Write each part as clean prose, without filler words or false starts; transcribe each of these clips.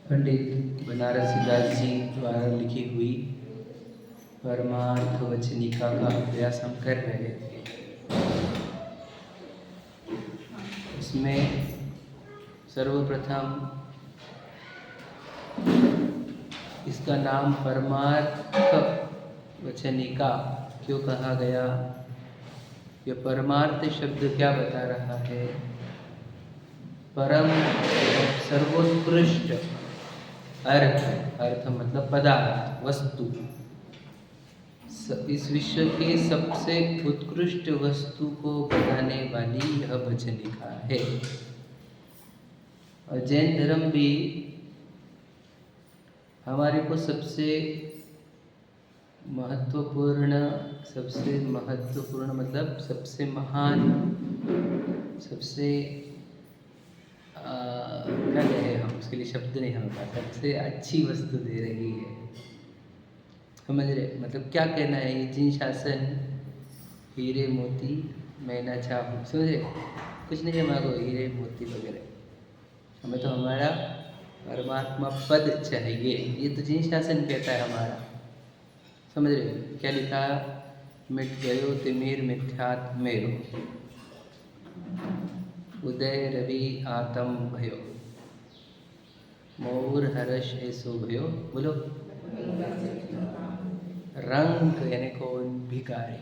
पंडित बनारसीदास जी द्वारा लिखी हुई परमार्थ वचनिका का अभ्यास हम कर रहे थे। इसमें सर्वप्रथम इसका नाम परमार्थ वचनिका क्यों कहा गया? यह परमार्थ शब्द क्या बता रहा है? परम सर्वोत्कृष्ट अर्थ मतलब पदार्थ, वस्तु, इस विश्व के सबसे उत्कृष्ट वस्तु को बताने वाली यह वचनिका है। और जैन धर्म भी हमारे को सबसे महत्वपूर्ण मतलब सबसे महान, सबसे क्या कहें हम, उसके लिए शब्द नहीं हमारे पास, सबसे अच्छी वस्तु दे रही है। समझ रहे? मतलब क्या कहना है? ये जिन शासन हीरे मोती मैं ना चाहूँ, समझ रहे? कुछ नहीं हमारे को हीरे मोती वगैरह, हमें तो हमारा परमात्मा पद चाहिए। ये तो जिन शासन कहता है हमारा, समझ रहे? क्या लिखा? मिट गयो तिमिर मिथ्यात मेरो, उदय रवि आतम भयो, मोर हर्ष ऐसो भयो, बोलो। रंग यानी कौन? भिखारी।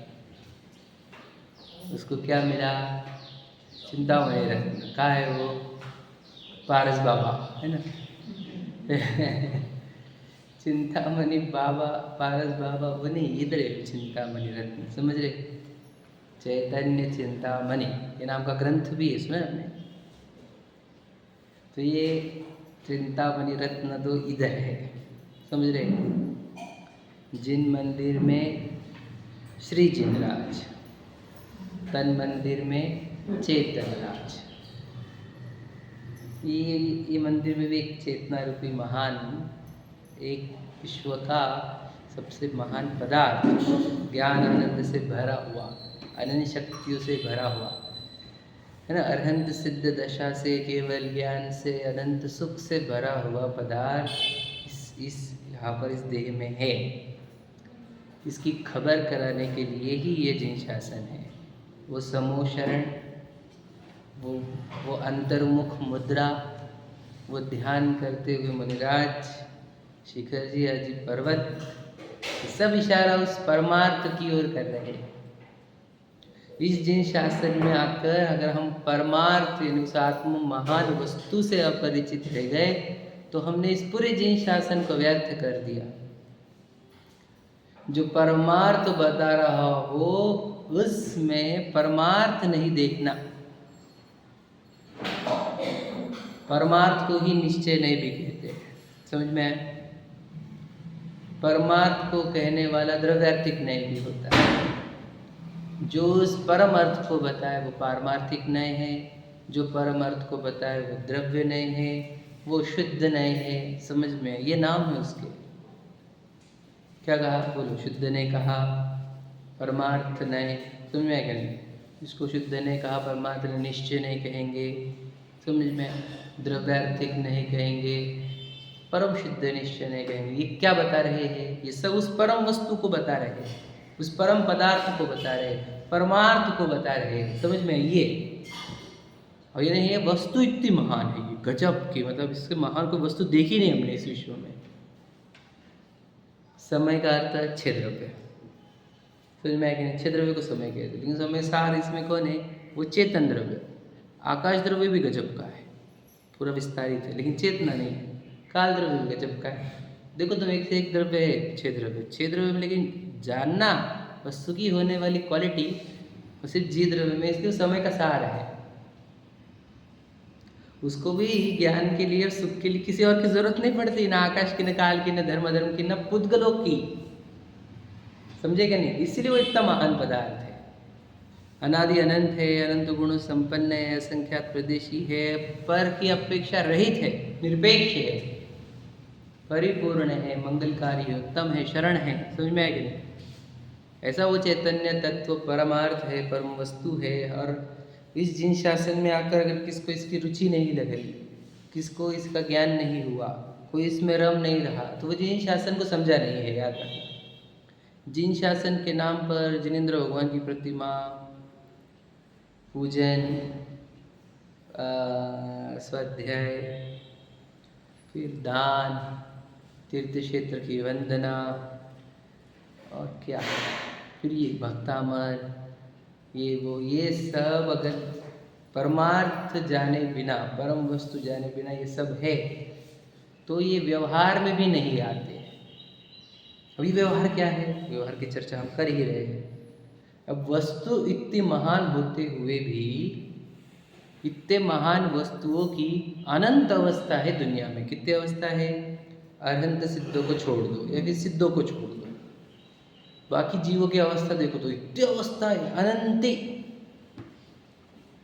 उसको क्या मिला? चिंतामणि रत्न। कहाँ है वो? पारस बाबा है ना। चिंतामणि बाबा, पारस बाबा वो नहीं, इधर है चिंतामणि रत्न, समझ रहे? चैतन्य चिंतामणि ये नाम का ग्रंथ भी है, सुना आपने? तो ये चिंतामणि रत्न तो इधर है, समझ रहे? जिन मंदिर में श्री जिनराज, तन मंदिर में चेतन राज। ये मंदिर में भी एक चेतना रूपी महान, एक विश्व का सबसे महान पदार्थ, ज्ञान आनंद से भरा हुआ, अनंत शक्तियों से भरा हुआ है ना, अरहंत सिद्ध दशा से, केवल ज्ञान से, अनंत सुख से भरा हुआ पदार्थ इस यहाँ पर इस देह में है। इसकी खबर कराने के लिए ही ये जिन शासन है। वो समूह शरण, वो अंतर्मुख मुद्रा, वो ध्यान करते हुए मुनिराज, शिखर जी, अजी पर्वत, सब इशारा उस परमार्थ की ओर कर रहे हैं। इस जिन शासन में आकर अगर हम परमार्थ यानी उस आत्म महान वस्तु से अपरिचित रह गए तो हमने इस पूरे जिन शासन को व्यर्थ कर दिया। जो परमार्थ बता रहा हो उसमें परमार्थ नहीं देखना, परमार्थ को ही निश्चय नहीं भी कहते, समझ में आया? परमार्थ को कहने वाला द्रव्यार्थिक नहीं भी होता है। जो उस परम अर्थ को बताए वो पारमार्थिक नहीं है, जो परम अर्थ को बताए वो द्रव्य नहीं है, वो शुद्ध नहीं है, समझ में? ये नाम है उसके। क्या कहा? बोलो। शुद्ध नहीं कहा, परमार्थ नहीं, समझ में क्या? नहीं, इसको शुद्ध नहीं कहा, परमार्थ निश्चय नहीं कहेंगे, समझ में? द्रव्यार्थिक नहीं कहेंगे, परम शुद्ध निश्चय नहीं कहेंगे। ये क्या बता रहे हैं? ये सब उस परम वस्तु को बता रहे हैं, उस परम पदार्थ को बता रहे हैं, परमार्थ को बता रहे हैं, समझ में? ये और ये नहीं है वस्तु इतनी महान है, ये गजब की, मतलब इससे महान कोई वस्तु देखी नहीं हमने इस विश्व में। समय का अर्थ है छह द्रव्य, समझ में आया कि नहीं? छह द्रव्य को समय कहते, लेकिन समय सार इसमें कौन है? वो चेतन द्रव्य। आकाश द्रव्य भी गजब का है, पूरा विस्तारित है, लेकिन चेतना नहीं है। काल द्रव्य भी गजब का है। देखो तुम एक से एक द्रव्य है, छह द्रव्य में, लेकिन जानना वस्तु की होने वाली क्वालिटी वो सिर्फ जी द्रव्य में, इसलिए समय का सार है। उसको भी ज्ञान के लिए और सुख के लिए किसी और की जरूरत नहीं पड़ती, ना आकाश की, न काल की, न धर्म की, न पुद्गलों की, समझे क्या नहीं? इसीलिए वो इतना महान पदार्थ है, अनादि अनंत है, अनंत गुणों संपन्न है, असंख्यात प्रदेशी है, पर की अपेक्षा रहित है, निरपेक्ष है, परिपूर्ण है, मंगलकारी है, उत्तम है, शरण है, समझ में आएगी नहीं? ऐसा वो चैतन्य तत्व परमार्थ है, परम वस्तु है। और इस जिन शासन में आकर अगर किसको इसकी रुचि नहीं लगी, किसको इसका ज्ञान नहीं हुआ, कोई इसमें रम नहीं रहा तो वो जिन शासन को समझा नहीं है। याद रखना, जिन शासन के नाम पर जिनेंद्र भगवान की प्रतिमा पूजन, स्वाध्याय, फिर दान, तीर्थ क्षेत्र की वंदना और क्या, फिर ये भक्तामर, ये वो, ये सब अगर परमार्थ जाने बिना, परम वस्तु जाने बिना ये सब है तो ये व्यवहार में भी नहीं आते। अभी व्यवहार क्या है, व्यवहार की चर्चा हम कर ही रहे हैं। अब वस्तु इतनी महान होते हुए भी, इतने महान वस्तुओं की अनंत अवस्था है दुनिया में। कितनी अवस्था है? अनंत सिद्धों को छोड़ दो या फिर सिद्धों को छोड़ दो, बाकी जीवों की अवस्था देखो तो इतनी अवस्था है अनंती।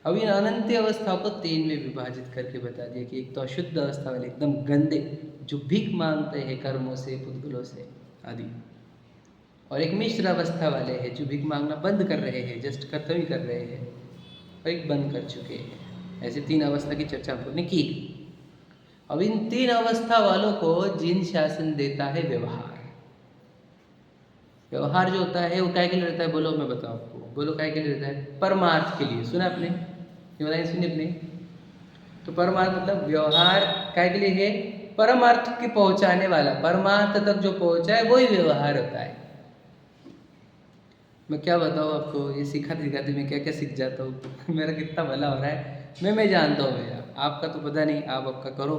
अब इन अनंत अवस्था को 3 में विभाजित करके बता दिया कि एक तो अशुद्ध अवस्था वाले, एकदम गंदे, जो भीख मांगते हैं कर्मों से, पुद्गलों से आदि, और एक मिश्र अवस्था वाले हैं जो भीख मांगना बंद कर रहे हैं, जस्ट खत्म ही कर रहे हैं, और एक बंद कर चुके हैं। ऐसे 3 अवस्था की चर्चा हमने की। अब इन 3 अवस्था वालों को जिन शासन देता है व्यवहार। व्यवहार जो होता है वो काय के लिए रहता है? बोलो, मैं बताऊं आपको। बोलो, काय के लिए रहता है? परमार्थ के लिए। सुना आपने? ये बताइए, सुनिए अपने। तो परमार्थ मतलब व्यवहार काय के लिए है? परमार्थ की पहुंचाने वाला, परमार्थ तक जो पहुंचा है वही व्यवहार होता है। मैं क्या बताऊँ आपको, ये सिखाते सिखाते मैं क्या क्या सीख जाता हूँ मेरा कितना भला हो रहा है मैं जानता हूँ भैया, आपका तो पता नहीं, आप आपका करो।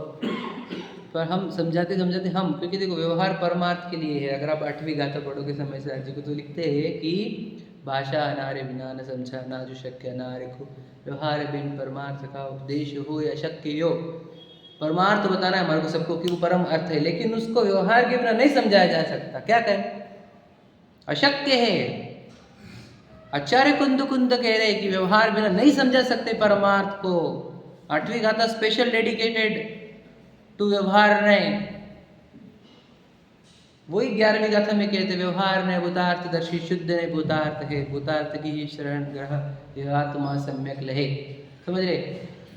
पर हम समझाते समझाते हम, क्योंकि देखो व्यवहार परमार्थ के लिए है। अगर आप 8वीं गाथा पढ़ोगे समय से जी को तो लिखते हैं कि भाषा अनारे बिना न समझा ना जो शक्य ना रेखो, व्यवहार बिन परमार्थ का उपदेश हो या शक्य हो। परमार्थ बताना है हमारे को सबको कि वो परम अर्थ है, लेकिन उसको व्यवहार के बिना नहीं समझाया जा सकता। क्या करें? अशक्य है। आचार्य कुंद कुंद कह रहे हैं कि व्यवहार बिना नहीं समझा सकते परमार्थ को। 8वीं गाथा स्पेशल डेडिकेटेड टू व्यवहार नहीं। वही 11वीं गाथा में कहते व्यवहार ने भूतार्थ दर्शी, शुद्ध ने भूतार्थ है, भूतार्थ की ही शरण ग्रह, यह आत्मा सम्यक लहे। समझ रहे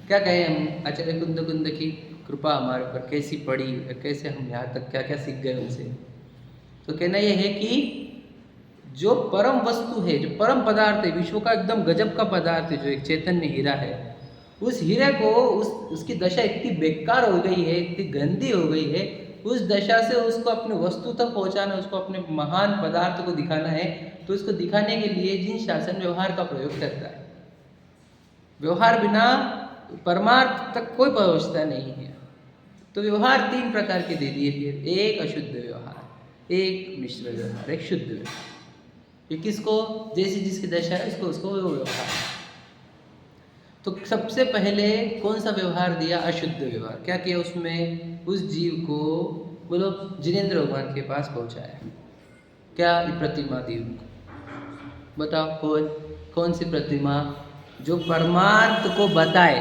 क्या कहे हम? आचार्य कुंद कुंद की कृपा हमारे ऊपर कैसी पड़ी, कैसे हम यहाँ तक क्या क्या सीख गए उनसे। तो कहना यह है कि जो परम वस्तु है, जो परम पदार्थ है, विश्व का एकदम गजब का पदार्थ है, जो एक चैतन्य हीरा है, उस हीरे को उसकी दशा इतनी बेकार हो गई है, इतनी गंदी हो गई है, उस दशा से उसको अपने वस्तु तक पहुंचाना, उसको अपने महान पदार्थ को दिखाना है। तो उसको दिखाने के लिए जिन शासन व्यवहार का प्रयोग करता है। व्यवहार बिना परमार्थ तक कोई पहुंचता नहीं है। तो व्यवहार 3 प्रकार के दे दिए फिर, एक अशुद्ध व्यवहार, एक मिश्र व्यवहार, एक शुद्ध व्यवहार। ये किसको? जैसी जिसकी दशा है उसको वो व्यवहार। तो सबसे पहले कौन सा व्यवहार दिया? अशुद्ध व्यवहार। क्या किया उसमें? उस जीव को बोलो जिनेंद्र भगवान के पास पहुंचाया। क्या? प्रतिमा दी उनको। बताओ कौन सी प्रतिमा? जो परमार्थ को बताए।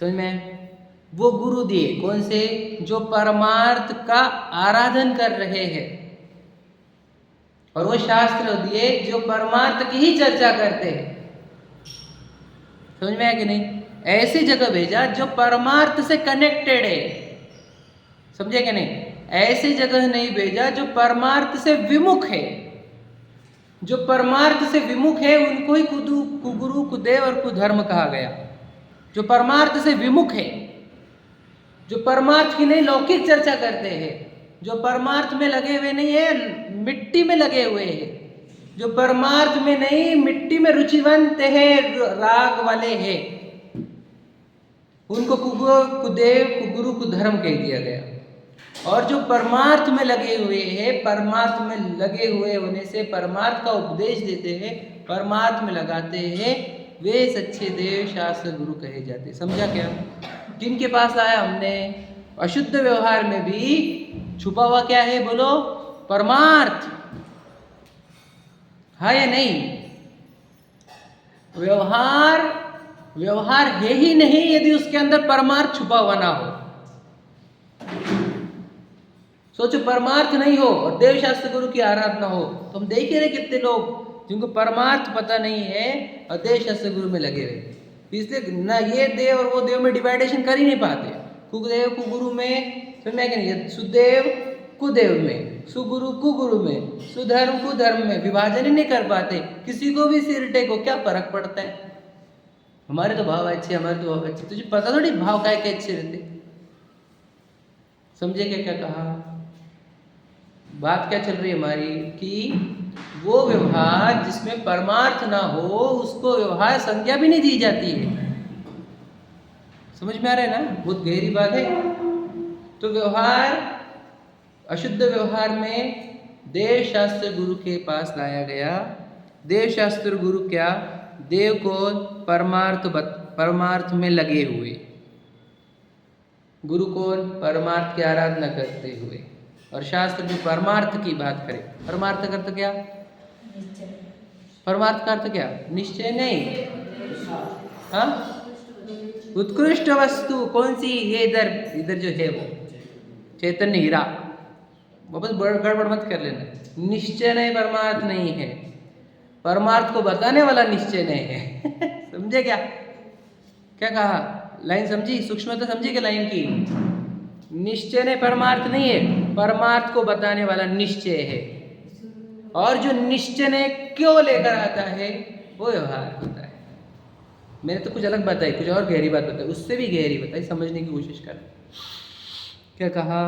समझ में? वो गुरु दिए। कौन से? जो परमार्थ का आराधन कर रहे हैं। और वो शास्त्र दिए जो परमार्थ की ही चर्चा करते हैं। समझ में आया कि नहीं? ऐसी जगह भेजा जो परमार्थ से कनेक्टेड है। समझे कि नहीं? ऐसी जगह नहीं भेजा जो परमार्थ से विमुख है। जो परमार्थ से विमुख है उनको ही कुगुरु, कुदेव और कुधर्म कहा गया। जो परमार्थ से विमुख है, जो परमार्थ की नहीं लौकिक चर्चा करते हैं, जो परमार्थ में लगे हुए नहीं है, मिट्टी में लगे हुए हैं, जो परमार्थ में नहीं मिट्टी में रुचिवंत है, राग वाले हैं, उनको कुदेव, कुगुरु, कुधर्म कह दिया गया। और जो परमार्थ में लगे हुए हैं, परमार्थ में लगे हुए होने से परमार्थ का उपदेश देते हैं, परमार्थ में लगाते हैं, वे सच्चे देव शास्त्र गुरु कहे जाते। समझा क्या? जिनके पास आया हमने, अशुद्ध व्यवहार में भी छुपा हुआ क्या है? बोलो, परमार्थ है या नहीं? व्यवहार है ही नहीं यदि उसके अंदर परमार्थ छुपा हुआ ना हो। सोचो परमार्थ नहीं हो और देव शास्त्र गुरु की आराधना हो, तो हम देख ही रहे कितने लोग जिनको परमार्थ पता नहीं है और देव शास्त्र गुरु में लगे हुए। इसलिए ना ये देव और वो देव में डिवाइडेशन कर ही नहीं पाते। कुदेव कुगुरु में, समझ में आया कि नहीं? सुदेव कुदेव में, सुगुरु कुगुरु में, सुधर्म कुधर्म में विभाजन ही नहीं कर पाते। किसी को भी सिर टेको, क्या फर्क पड़ता है? हमारे तो भाव अच्छे, हमारे तो भाव अच्छे, तुझे पता थोड़ी भाव काय के अच्छे रहते। समझे क्या कहा? बात क्या चल रही है हमारी कि वो व्यवहार जिसमें परमार्थ ना हो उसको व्यवहार संज्ञा भी नहीं दी जाती है। समझ में आ रहा है ना? बहुत गहरी बात है। तो व्यवहार, अशुद्ध व्यवहार में देव शास्त्र गुरु के पास लाया गया। देव शास्त्र गुरु क्या? देव को परमार्थ में लगे हुए, गुरु को परमार्थ की आराधना करते हुए, और शास्त्र जो परमार्थ की बात करे। परमार्थ का अर्थ क्या? परमार्थ का अर्थ क्या? निश्चय नहीं, हाँ, उत्कृष्ट वस्तु कौन सी? ये इधर जो है वो चैतन्य हीरा। वापस गड़बड़ मत कर लेना। निश्चय नहीं, परमार्थ नहीं है। परमार्थ को बताने वाला निश्चय नहीं है। समझे क्या कहा? लाइन समझी? सूक्ष्मता समझी क्या लाइन की? निश्चय नहीं, परमार्थ नहीं है, परमार्थ को बताने वाला निश्चय है। और जो निश्चय ने क्यों लेकर आता है वो व्यवहार होता है। मैंने तो कुछ अलग बताई, कुछ और गहरी बात बताई, उससे भी गहरी बताई, समझने की कोशिश कर। क्या कहा?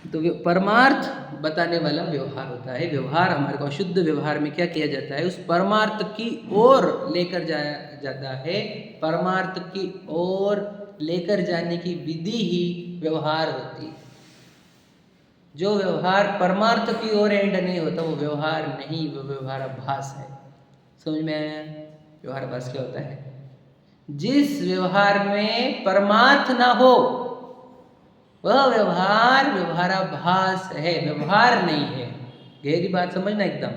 तो परमार्थ बताने वाला व्यवहार होता है। व्यवहार हमारे को, अशुद्ध व्यवहार में क्या किया जाता है? उस परमार्थ की ओर लेकर जाया जाता है। परमार्थ की ओर लेकर जाने की विधि ही व्यवहार होती है। जो व्यवहार परमार्थ की ओर एंड नहीं होता वो व्यवहार नहीं, वो व्यवहाराभास है। समझ में आया? व्यवहाराभास क्या होता है? जिस व्यवहार में परमार्थ ना हो वह व्यवहार व्यवहाराभास है, व्यवहार नहीं है। गहरी बात समझना एकदम।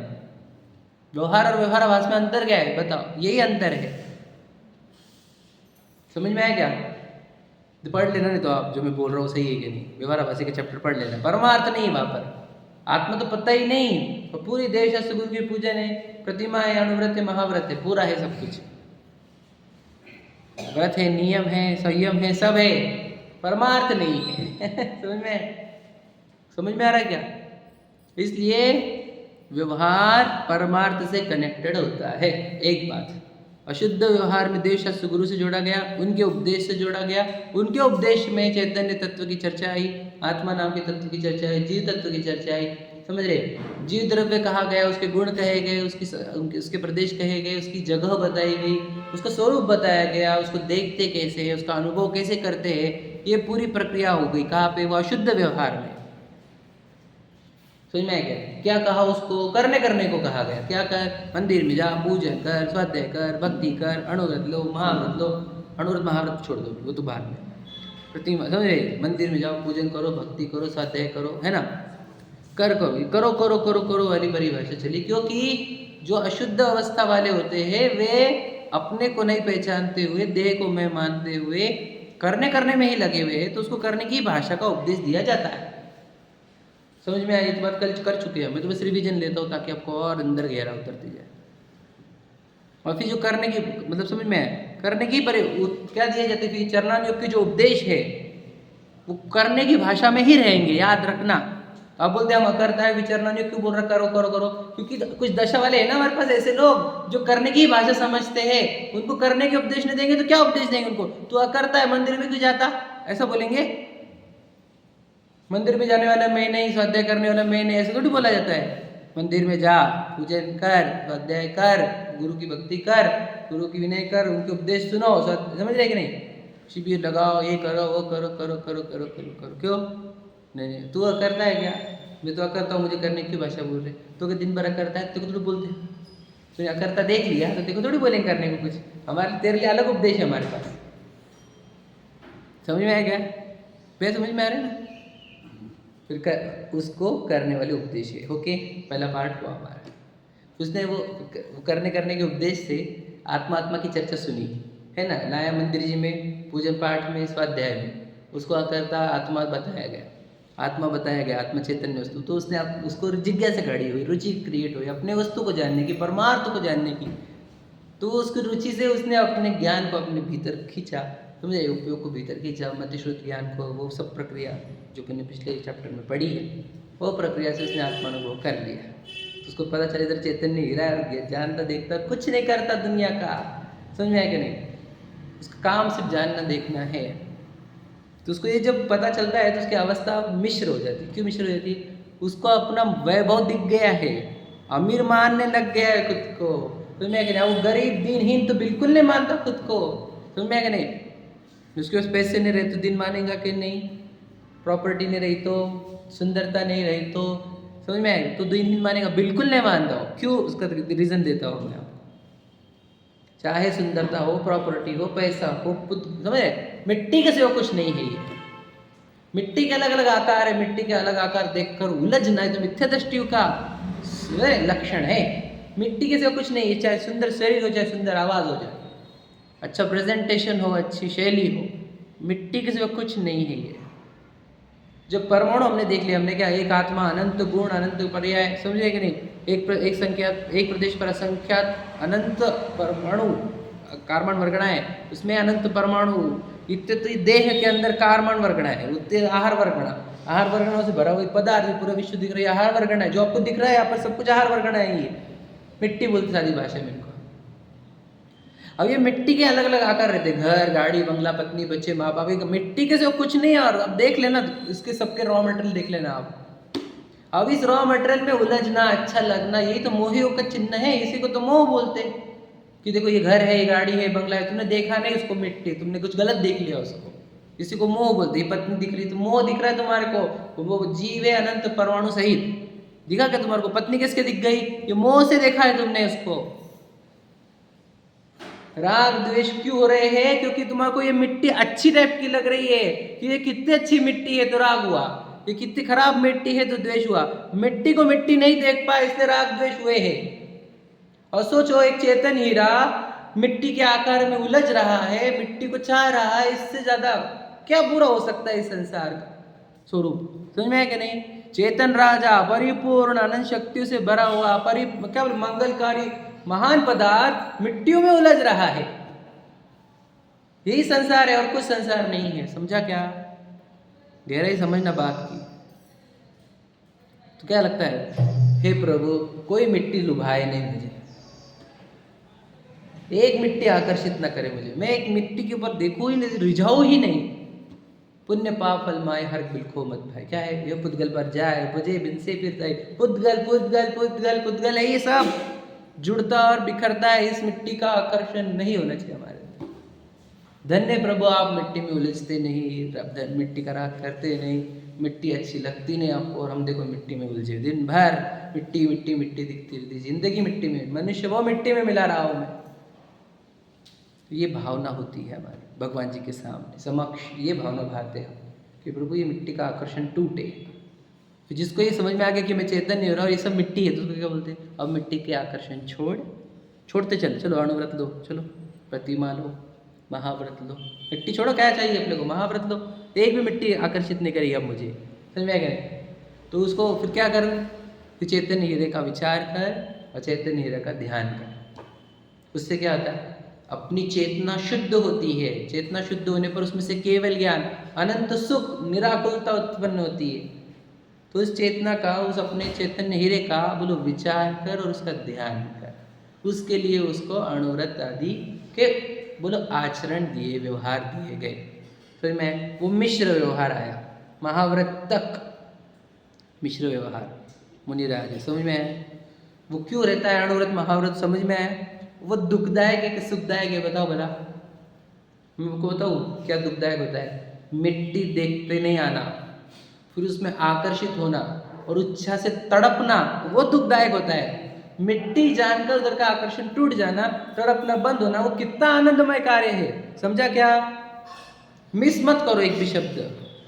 व्यवहार और व्यवहाराभास में अंतर क्या है बताओ? यही अंतर है। समझ में आया क्या? तो पढ़ लेना, नहीं तो आप जो मैं बोल रहा हूँ सही है कि नहीं। व्यवहाराभासी के चैप्टर पढ़ लेना। परमार्थ नहीं वहां पर, आत्मा तो पता ही नहीं। और पूरी देव शास्त्र गुरु की पूजन है, प्रतिमा है, अणुव्रत है, महाव्रत है, पूरा है सब कुछ। व्रत है, नियम है, संयम है, सब है, परमार्थ नहीं है। समझ में आ रहा है क्या? इसलिए व्यवहार परमार्थ से कनेक्टेड होता है। एक बात, अशुद्ध व्यवहार में देव शास्त्र गुरु से जोड़ा गया, उनके उपदेश से जोड़ा गया। उनके उपदेश में चैतन्य तत्व की चर्चा आई, आत्मा नाम के तत्व की चर्चा आई, जीव तत्व की चर्चा आई। समझ रहे? जीव द्रव्य कहा गया, उसके गुण कहे गए, उसके प्रदेश कहे गए, उसकी जगह बताई गई, उसका स्वरूप बताया गया, उसको देखते कैसे है, उसका अनुभव कैसे करते हैं, ये पूरी प्रक्रिया हो गई। कहाँ पे? वो अशुद्ध व्यवहार में। समझ में आया क्या कहा? उसको करने को कहा गया। क्या कर? मंदिर में जा, पूजन कर, स्वाध्याय कर, भक्ति कर, अणुव्रत लो, महाव्रत लो। अणुव्रत महाव्रत छोड़ दो, वो तो बाद में। प्रतिमा, समझ रहे? मंदिर में जाओ, पूजन करो, भक्ति करो, स्वाध्याय करो, है ना? करो वाली परिभाषा चली। क्योंकि जो अशुद्ध अवस्था वाले होते हैं वे अपने को नहीं पहचानते हुए, देह को मैं मानते हुए करने में ही लगे हुए हैं, तो उसको करने की भाषा का उपदेश दिया जाता है। समझ में आई? ये तो बात कल कर चुके हैं। मैं तो बस रिवीजन लेता हूँ ताकि आपको और अंदर गहरा उतरती जाए। और फिर जो करने की, मतलब समझ में आए, करने की पर क्या दिया जाता है? फिर चरणानुयोग के जो उपदेश है वो करने की भाषा में ही रहेंगे, याद रखना। अब बोलते हैं हम करता है, विचरणानुयोग क्यों बोल रहा करो करो करो? क्योंकि कुछ दशा वाले हैं ना हमारे पास ऐसे लोग जो करने की भाषा समझते हैं। उनको करने के उपदेश नहीं देंगे तो क्या उपदेश देंगे उनको? तू अकर्ता है, मंदिर में क्यों जाता, ऐसा बोलेंगे? मंदिर में जाने वाला मैं नहीं, स्वाध्याय करने वाला मैं नहीं, ऐसा थोड़ी बोला जाता है। मंदिर में जा, पूजन कर, स्वाध्याय कर, गुरु की भक्ति कर, गुरु की विनय कर, उनके उपदेश सुनो। समझ रहे कि नहीं? शिविर लगाओ, ये करो, वो करो, करो करो करो करो करो। क्यों? नहीं, तू करता है क्या? मैं तो करता हूँ, मुझे करने की भाषा बोल रहे। तो कि दिन भर करता है, तेरे को थोड़ी बोलते। तो अकर्ता देख लिया तो तेरे को थोड़ी बोलेंगे करने को कुछ। हमारे तेरे लिए अलग उपदेश है हमारे पास। समझ में आया क्या? मैं समझ में आ रहा है ना? फिर उसको करने वाले उपदेश है। ओके, पहला पार्ट हुआ हमारा। उसने वो करने के उपदेश से आत्मा की चर्चा सुनी, है ना? लाया मंदिर जी में, पूजन पाठ में, स्वाध्याय में। उसको करता आत्मा बताया गया, आत्मा चैतन्य वस्तु। तो उसने उसको जिज्ञासा खड़ी हुई, रुचि क्रिएट हुई अपने वस्तु को जानने की, परमार्थ को जानने की। तो उसकी रुचि से उसने अपने ज्ञान को अपने भीतर खींचा समझे, उपयोग को भीतर की मति श्रुत ज्ञान को, वो सब प्रक्रिया जो मैंने पिछले चैप्टर में पढ़ी है, वो प्रक्रिया से उसने आत्मानुभव कर लिया। तो उसको पता चला इधर चैतन्य हीरा है, जानता देखता कुछ नहीं करता दुनिया का, समझ में आया कि नहीं। उसका काम सिर्फ जानना देखना है। तो उसको ये जब पता चलता है तो उसकी अवस्था मिश्र हो जाती है। क्यों मिश्र हो जाती है? उसको अपना वैभव दिख गया है, अमीर मानने लग गया है खुद को, समझ में आया कि नहीं। वो गरीब दीनहीन तो बिल्कुल नहीं मानता खुद को, समझ में आया कि नहीं। उसके पास पैसे नहीं रहे तो दिन मानेगा कि नहीं, प्रॉपर्टी नहीं रही तो, सुंदरता नहीं रही तो, समझ में आए, तो दिन मानेगा, बिल्कुल नहीं मानता हो। क्यों? उसका रीज़न देता हूँ मैं आपको। चाहे सुंदरता हो, प्रॉपर्टी हो, पैसा हो, समझे, मिट्टी के सिवा कुछ नहीं है ये। मिट्टी के अलग अलग आकार है, मिट्टी के अलग आकार देखकर उलझना है तो मिथ्या दृष्टि का लक्षण है। मिट्टी के सिवा कुछ नहीं है, चाहे सुंदर शरीर हो, चाहे सुंदर आवाज़ हो जाए, अच्छा प्रेजेंटेशन हो, अच्छी शैली हो, मिट्टी के सिवा कुछ नहीं है ये। जब परमाणु हमने देख लिया, हमने क्या, एक आत्मा, अनंत गुण, अनंत पर्याय, समझे कि नहीं। एक संख्यात, एक प्रदेश पर असंख्यात अनंत परमाणु, कार्बन वर्गणा है, उसमें अनंत परमाणु, इतने तो देह के अंदर कार्बन वर्गणा है, उतने आहार वर्गणा, आहार वर्गणों से भरा हुआ पदार्थ, पूरा विश्व दिख रहा है, आहार वर्गणा है। जो आपको दिख रहा है यहाँ पर सब कुछ आहार वर्गणा है। ये मिट्टी बोलते सादी भाषा में इनको। अब ये मिट्टी के अलग अलग आकार रहते, घर, गाड़ी, बंगला, पत्नी, बच्चे, माँ बाप, मिट्टी के से कुछ नहीं। और अब देख लेना इसके सबके रॉ मटेरियल देख लेना आप। अब इस रॉ मटेरियल में उलझना, अच्छा लगना, यही तो मोहियों का चिन्ह है। इसी को तो मोह बोलते कि देखो ये घर है, ये गाड़ी है, बंगला है, तुमने देखा नहीं उसको मिट्टी, तुमने कुछ गलत देख लिया उसको, इसी को मोह बोलते। ये पत्नी दिख रही तो मोह दिख रहा है तुम्हारे को, वो जीव है अनंत परमाणु सहित, दिखा क्या तुम्हारे को? पत्नी किसके दिख गई? ये मोह से देखा है तुमने उसको। राग द्वेष क्यों हो रहे हैं? क्योंकि तुम्हारे को ये मिट्टी अच्छी टाइप की लग रही है कि ये कितनी अच्छी मिट्टी है तो राग हुआ, ये कितनी खराब मिट्टी है तो द्वेष हुआ। मिट्टी को मिट्टी नहीं देख पाए इसलिए राग द्वेष हुए हैं। और सोचो, एक चेतन हीरा मिट्टी के आकार में उलझ रहा है, मिट्टी को चाह रहा है, इससे ज्यादा क्या बुरा हो सकता है इस संसार का स्वरूप? समझ में है कि नहीं? चेतन राजा, परिपूर्ण अनंत शक्तियों से भरा हुआ, क्या बोले, मंगलकारी महान पदार्थ मिट्टियों में उलझ रहा है। यही संसार है और कुछ संसार नहीं है। समझा क्या? गहराई समझना बात की। तो क्या लगता है, हे प्रभु कोई मिट्टी लुभाए नहीं मुझे, एक मिट्टी आकर्षित ना करे मुझे, मैं एक मिट्टी के ऊपर देखूं ही नहीं, रिझाऊं ही नहीं। पुण्य पाप फल माए हर बिल्खो मत भाई, क्या है ये? पुद्गल पर जाए बजे बिन से फिर जाए, पुद्गल पुद्गल पुद्गल पुद्गल है, ये सब जुड़ता और बिखरता है। इस मिट्टी का आकर्षण नहीं होना चाहिए हमारे। धन्य प्रभु आप मिट्टी में उलझते नहीं, मिट्टी का राग करते नहीं, मिट्टी अच्छी लगती नहीं आपको, और हम देखो मिट्टी में उलझे दिन भर, मिट्टी मिट्टी मिट्टी दिखती रहती, जिंदगी मिट्टी में, मनुष्य वो मिट्टी में मिला रहा हूं मैं। ये भावना होती है हमारी भगवान जी के सामने समक्ष, ये भावना भाते हैं कि प्रभु ये मिट्टी का आकर्षण टूटे। फिर जिसको ये समझ में आ गया कि मैं चैतन्य हो रहा हूँ, ये सब मिट्टी है, तो उसको क्या बोलते हैं? अब मिट्टी के आकर्षण छोड़ते चलो अणुव्रत लो, चलो प्रतिमा लो, महाव्रत लो, मिट्टी छोड़ो, क्या चाहिए अपने को? महाव्रत लो, एक भी मिट्टी आकर्षित नहीं करेगी अब मुझे। समझ में आ गया? तो उसको फिर क्या कर, फिर चैतन्य हीरे का विचार कर और चैतन्य हीरे का ध्यान कर। उससे क्या होता है? अपनी चेतना शुद्ध होती है। चेतना शुद्ध होने पर उसमें से केवल ज्ञान, अनंत सुख, निराकुलता उत्पन्न होती है। तो उस चेतना का, उस अपने चैतन्य हीरे का बोलो विचार कर और उसका ध्यान कर। उसके लिए उसको अणुव्रत आदि के बोलो आचरण दिए, व्यवहार दिए गए। फिर मैं वो मिश्र व्यवहार आया, महाव्रत तक मिश्र व्यवहार मुनिराज। समझ में आया? वो क्यों रहता है अणुव्रत महाव्रत? समझ में आया? वो दुखदायक है कि सुखदायक है? बताओ भला, मैं आपको बताऊँ क्या दुखदायक होता है? मिट्टी देखते नहीं आना, फिर उसमें आकर्षित होना और इच्छा से तड़पना, वो दुखदायक होता है। मिट्टी जानकर उधर का आकर्षण टूट जाना, तड़पना बंद होना, वो कितना आनंदमय कार्य है। समझा क्या? मिस मत करो एक भी शब्द।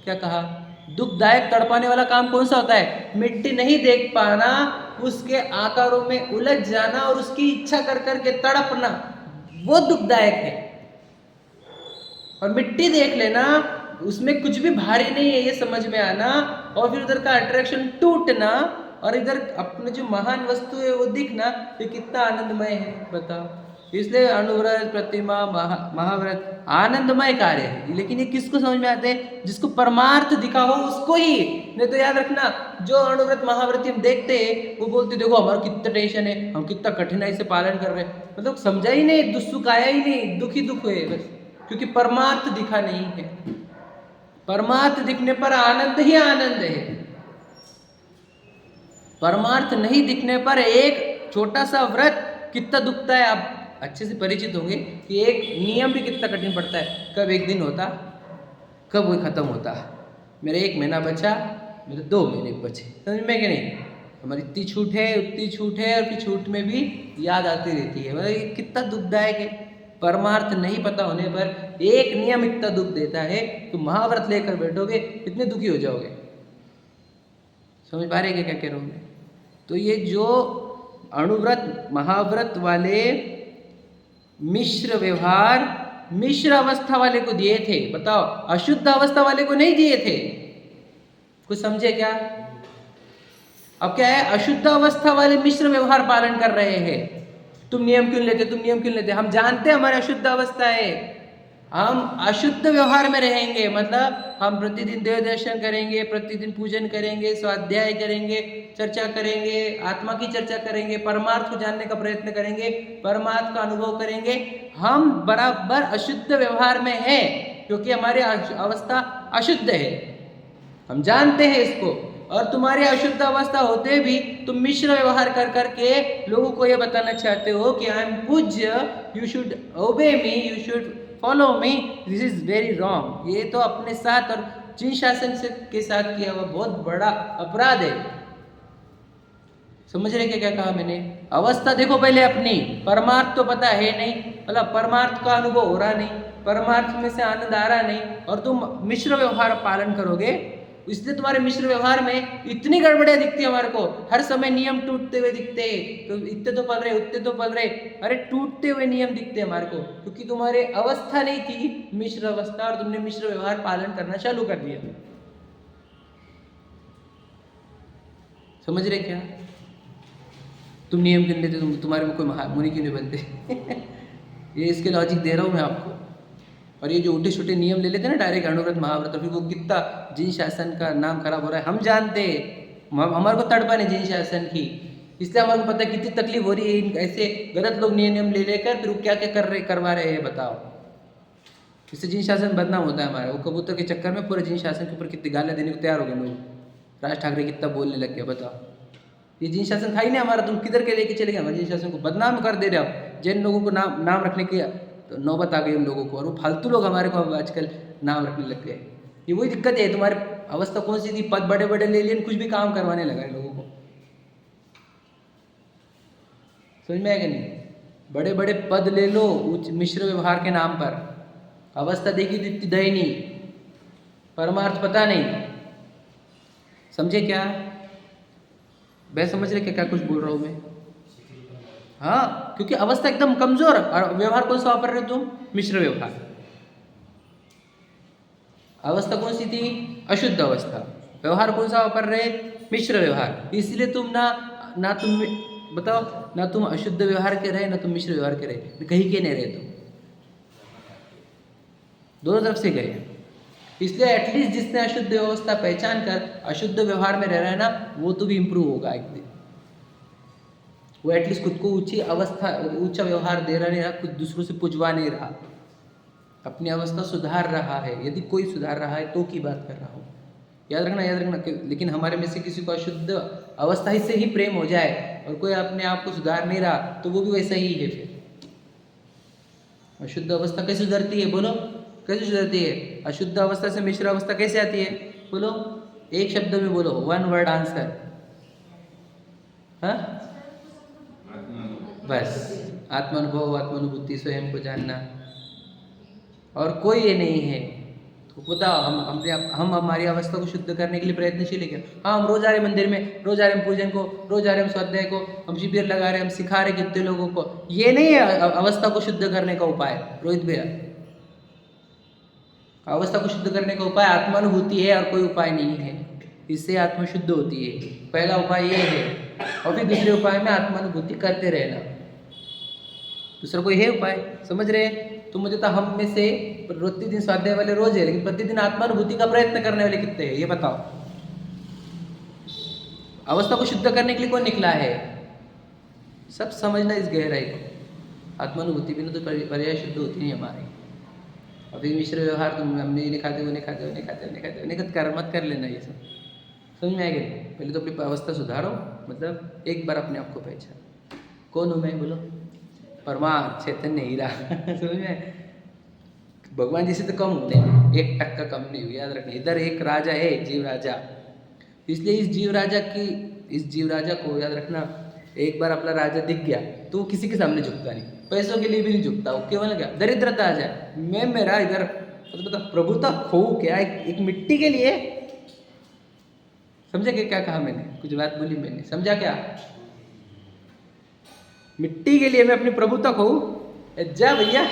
क्या कहा? दुखदायक तड़पाने वाला काम कौन सा होता है? मिट्टी नहीं देख पाना, उसके आकारों में उलझ जाना और उसकी इच्छा कर करके तड़पना, वो दुखदायक है। और मिट्टी देख लेना, उसमें कुछ भी भारी नहीं है, ये समझ में आना, और फिर उधर का अट्रैक्शन टूटना और इधर अपने जो महान वस्तु है वो दिखना, ये कितना आनंदमय है बताओ। इसलिए अनुव्रत, प्रतिमा, महाव्रत आनंदमय कार्य है। लेकिन ये किसको समझ में आते हैं? जिसको परमार्थ दिखा हो उसको ही। नहीं तो याद रखना, जो अनुव्रत महाव्रत हम देखते हैं वो बोलते देखो हमारा कितना टेंशन है, हम कितना कठिनाई से पालन कर रहे हैं, मतलब समझा ही नहीं, दुख आया ही नहीं, दुख ही दुख है बस, क्योंकि परमार्थ दिखा नहीं है। परमार्थ दिखने पर आनंद ही आनंद है। परमार्थ नहीं दिखने पर एक छोटा सा व्रत कितना दुखता है, आप अच्छे से परिचित होंगे कि एक नियम भी कितना कठिन पड़ता है। कब एक दिन होता, कब वो खत्म होता। मेरा 1 महीना बचा, मेरे 2 महीने बचे, समझ में कि नहीं? हमारी इतनी छूट है, उतनी छूट है, और फिर छूट में भी याद आती रहती है। मतलब ये कितना दुखदायक है। परमार्थ नहीं पता होने पर एक नियम इतना दुख देता है, तो महाव्रत लेकर बैठोगे इतने दुखी हो जाओगे। समझ पा रहे क्या क्या कह रहा हूँ मैं? तो ये जो अणुव्रत महाव्रत वाले मिश्र व्यवहार मिश्र अवस्था वाले को दिए थे, बताओ, अशुद्ध अवस्था वाले को नहीं दिए थे। कुछ समझे क्या? अब क्या है, अशुद्ध अवस्था वाले मिश्र व्यवहार पालन कर रहे हैं। तुम नियम क्यों लेते, तुम नियम क्यों लेते? हम जानते हैं हमारे अशुद्ध अवस्था है, हम अशुद्ध व्यवहार में रहेंगे। मतलब हम प्रतिदिन देव दर्शन करेंगे, प्रतिदिन पूजन करेंगे, स्वाध्याय करेंगे, चर्चा करेंगे, आत्मा की चर्चा करेंगे, परमार्थ को जानने का प्रयत्न करेंगे, परमार्थ का अनुभव करेंगे। हम बराबर अशुद्ध व्यवहार में है, क्योंकि हमारी अवस्था अशुद्ध है, हम जानते हैं इसको। और तुम्हारी अशुद्ध अवस्था होते भी तुम मिश्र व्यवहार कर करके लोगों को ये बताना चाहते हो कि आई एम पूज्य, यू शुड ओबे मी, you should follow me, this is very wrong. ये तो अपने साथ और जिन शासन से के साथ किया हुआ बहुत बड़ा अपराध है। समझ रहे क्या कहा मैंने? अवस्था देखो पहले अपनी, परमार्थ तो पता है नहीं, मतलब परमार्थ का अनुभव हो रहा नहीं, परमार्थ में से आनंद आ रहा नहीं, और तुम मिश्र व्यवहार पालन करोगे, इसलिए तुम्हारे मिश्र व्यवहार में इतनी गड़बड़ियां दिखती है हमारे को। हर समय नियम टूटते हुए दिखते हैं, तो इतने तो पल रहे, उतने तो पल रहे, अरे टूटते हुए नियम दिखते हैं हमारे को, क्योंकि तुम्हारे अवस्था नहीं थी मिश्र अवस्था, और तुमने मिश्र व्यवहार पालन करना चालू कर दिया। समझ रहे क्या? तुम नियम क्यों लेते, तुम्हारे में कोई मुनि क्यों नहीं बनते? ये इसके लॉजिक दे रहा हूं मैं आपको। और ये जो उल्टे छोटे नियम ले लेते हैं ना डायरेक्ट अनुव्रत महाव्रत, फिर वो कितना जिन शासन का नाम खराब हो रहा है, हम जानते हैं। हमारे को तड़पा नहीं जिन शासन की, इसलिए हमारे को पता है कितनी तकलीफ हो रही है। ऐसे गलत लोग नियम ले लेकर फिर वो क्या क्या करवा रहे हैं, बताओ। इससे जिन शासन बदनाम होता है हमारा। वो कबूतर के चक्कर में पूरे जिन शासन के ऊपर कितनी गालियाँ देने को तैयार हो गए लोग। राज ठाकरे कितना बोलने लग गया, बताओ। ये जिन शासन था ही नहीं हमारा, तुम किधर के लेके चले गए? हमारे जिन शासन को बदनाम कर दे रहे हो। जैन लोगों को नाम रखने की तो नौबत आ गई उन लोगों को, और वो फालतू लोग हमारे को अब आजकल नाम रखने लग गए। ये वही दिक्कत है, तुम्हारी अवस्था कौन सी थी? पद बड़े बड़े ले लिए, कुछ भी काम करवाने लगा लोगों को। समझ में आएगा नहीं? बड़े बड़े पद ले लो मिश्र व्यवहार के नाम पर, अवस्था देखी तो इतनी दयनीय, परमार्थ पता नहीं। समझे क्या? मैं समझ रहे क्या कुछ बोल रहा हूँ मैं? हाँ, क्योंकि अवस्था एकदम कमजोर। और व्यवहार कौन सा वापर रहे हो तुम? मिश्र व्यवहार। अवस्था कौन सी थी? अशुद्ध अवस्था। व्यवहार कौन सा वापर रहे? मिश्र व्यवहार। इसलिए तुम ना तुम बताओ, ना तुम अशुद्ध व्यवहार के रहे, ना तुम मिश्र व्यवहार के रहे, कहीं के नहीं रहे, तुम दोनों तरफ से गए। इसलिए एटलीस्ट जिसने अशुद्ध व्यवस्था पहचान कर अशुद्ध व्यवहार में रह रहा है ना, वो तो भी इंप्रूव होगा एक दिन। वो एटलीस्ट खुद को ऊंची अवस्था, ऊंचा व्यवहार दे रहा नहीं रहा, कुछ दूसरों से पुजवा नहीं रहा, अपनी अवस्था सुधार रहा है। यदि कोई सुधार रहा है तो की बात कर रहा हूँ। याद रखना। लेकिन हमारे में से किसी को अशुद्ध अवस्था ही से ही प्रेम हो जाए और कोई अपने आप को सुधार नहीं रहा, तो वो भी वैसा ही है। फिर अशुद्ध अवस्था कैसे सुधरती है? बोलो, कैसे सुधरती है? अशुद्ध अवस्था से मिश्र अवस्था कैसे आती है? बोलो, एक शब्द में बोलो, 1 वर्ड आंसर। हाँ, बस आत्मानुभव, आत्मानुभूति, स्वयं को जानना, और कोई ये नहीं है। तो बताओ, हम हमारी अवस्था को शुद्ध करने के लिए प्रयत्नशील है क्या? हाँ, हम रोज आ रहे मंदिर में, रोज आ रहे हम पूजन को, रोज आ रहे हम स्वाध्याय को, हम शिविर लगा रहे, हम सिखा रहे कितने लोगों को। ये नहीं है अवस्था को शुद्ध करने का उपाय। रोहित भैया, अवस्था को शुद्ध करने का उपाय आत्मानुभूति है, और कोई उपाय नहीं है। इससे आत्मा शुद्ध होती है। पहला उपाय ये है, और फिर दूसरे उपाय में आत्मानुभूति करते रहना। दूसरा कोई है उपाय? समझ रहे हैं? तो मुझे तो हम में से प्रतिदिन स्वाध्याय वाले रोज है, लेकिन प्रतिदिन आत्मानुभूति का प्रयत्न करने वाले कितने हैं ये बताओ। अवस्था को शुद्ध करने के लिए कौन निकला है? सब समझना इस गहराई को। आत्मानुभूति बिना तो पर्याय शुद्ध होती नहीं हमारी। अभी मिश्र व्यवहार तुम हम नहीं खाते, वो नहीं खाते, वो नहीं खाते, नहीं खाते, नहीं कर मत कर लेना ये सब। समझ में आएगा? पहले तो अपनी अवस्था सुधारो, मतलब एक बार अपने आप को पहचान। कौन हूँ मैं? बोलो। परमार्थ चैतन्य हीरा। समझ में? भगवान जी से तो कम होते हैं, 1% कम नहीं हुई, याद रखना। इधर एक राजा है, जीव राजा। इसलिए इस जीव राजा को याद रखना, एक बार अपना राजा दिख गया तो वो किसी के सामने झुकता नहीं, पैसों के लिए भी नहीं झुकता। वो केवल क्या दरिद्रता आ जाए, मैं मेरा इधर मतलब प्रभुता खो क्या एक मिट्टी के लिए। समझा क्या कहा मैंने? कुछ बात बोली मैंने, समझा क्या? मिट्टी के लिए मैं अपनी प्रभुता खो जा भैया।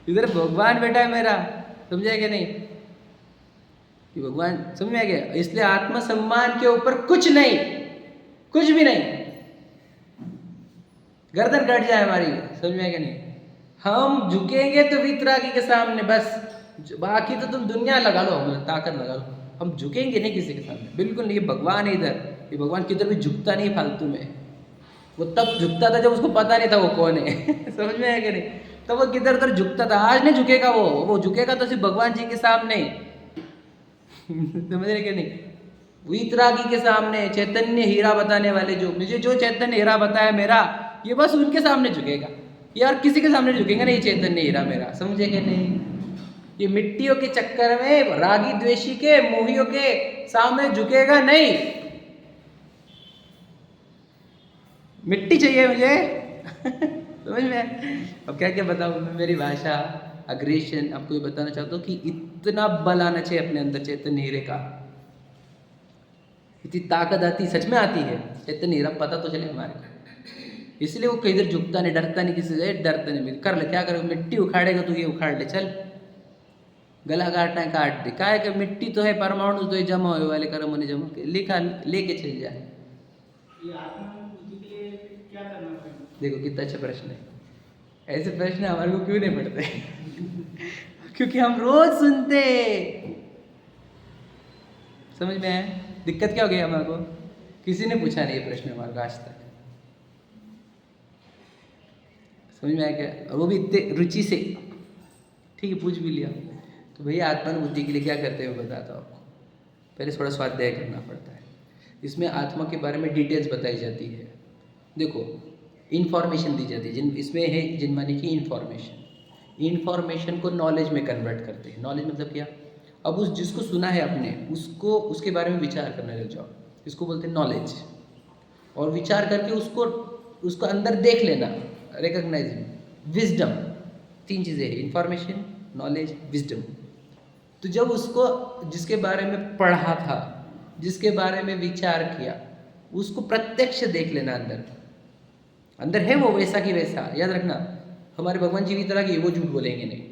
इधर भगवान बैठा है मेरा, समझा क्या नहीं? कि भगवान समझ में आ गया। इसलिए आत्मसम्मान के ऊपर कुछ नहीं, कुछ भी नहीं। गर्दन कट जाए हमारी, समझ में आ गया नहीं? हम झुकेंगे तो वितरागी के सामने बस, बाकी तो तुम दुनिया लगा लो, हम ताकत लगा लो, हम झुकेंगे नहीं किसी के सामने, बिल्कुल नहीं। ये भगवान है इधर, ये भगवान किधर भी झुकता नहीं फालतू में। वो तब झुकता था जब उसको पता नहीं था वो कौन है। समझ में आएगा नहीं? तब वो किधर उधर झुकता था। आज नहीं झुकेगा वो झुकेगा तो सिर्फ भगवान जी के सामने। समझ रहे क्या नहीं? वीतरागी के सामने, चैतन्य हीरा बताने वाले, जो मुझे जो चैतन्य हीरा बताया मेरा, ये बस उनके सामने झुकेगा। यार किसी के सामने झुकेगा नहीं चैतन्य हीरा मेरा, समझे क्या नहीं? ये मिट्टियों के चक्कर में, रागी द्वेषी के, मोहियों के सामने झुकेगा नहीं। मिट्टी चाहिए मुझे। समझ में? अब क्या क्या बताऊँ मैं, मेरी भाषा, अग्रेशन। आपको ये बताना चाहता हूँ कि इतना बल आना चाहिए अपने अंदर चैतन्य हीरे का, इतनी ताकत आती, सच में आती है चैतन्य हीरा, पता तो चले हमारे को। इसलिए वो कहीं झुकता नहीं, डरता नहीं किसी से, डरता नहीं। कर ले, क्या करेगा? मिट्टी उखाड़ेगा तो ये उखाड़ ले, चल गला काटना है काट दे। क्या है कि मिट्टी तो है, परमाणु तो है, जमा हुए वाले कर्म ने जमा के लिखा, लेके चल जाए। क्या करना पड़ेगा? देखो कितना अच्छा प्रश्न है। ऐसे प्रश्न हमारे को क्यों नहीं पड़ते? क्योंकि हम रोज सुनते। समझ में आया? दिक्कत क्या हो गई हमारे को? किसी ने पूछा नहीं ये प्रश्न हमारे को आज तक। समझ में आया क्या? और वो भी इतने रुचि से। ठीक है, पूछ भी लिया। तो भैया आत्मानुभूति के लिए क्या करते हैं बताता हूँ आपको। पहले थोड़ा स्वाध्याय करना पड़ता है। इसमें आत्मा के बारे में डिटेल्स बताई जाती है। देखो, इन्फॉर्मेशन दी जाती है, इसमें है जिनमानी की इन्फॉर्मेशन को नॉलेज में कन्वर्ट करते हैं। नॉलेज मतलब क्या? अब उस जिसको सुना है आपने, उसको उसके बारे में विचार करने लग जाओ, इसको बोलते हैं नॉलेज। और विचार करके उसको अंदर देख लेना, रिकॉग्नाइजिंग, विजडम। 3 चीज़ें हैं, इन्फॉर्मेशन, नॉलेज, विजडम। तो जब उसको जिसके बारे में पढ़ा था, जिसके बारे में विचार किया, उसको प्रत्यक्ष देख लेना। अंदर है वो वैसा की वैसा। याद रखना, हमारे भगवान जी की तरह की वो झूठ बोलेंगे नहीं।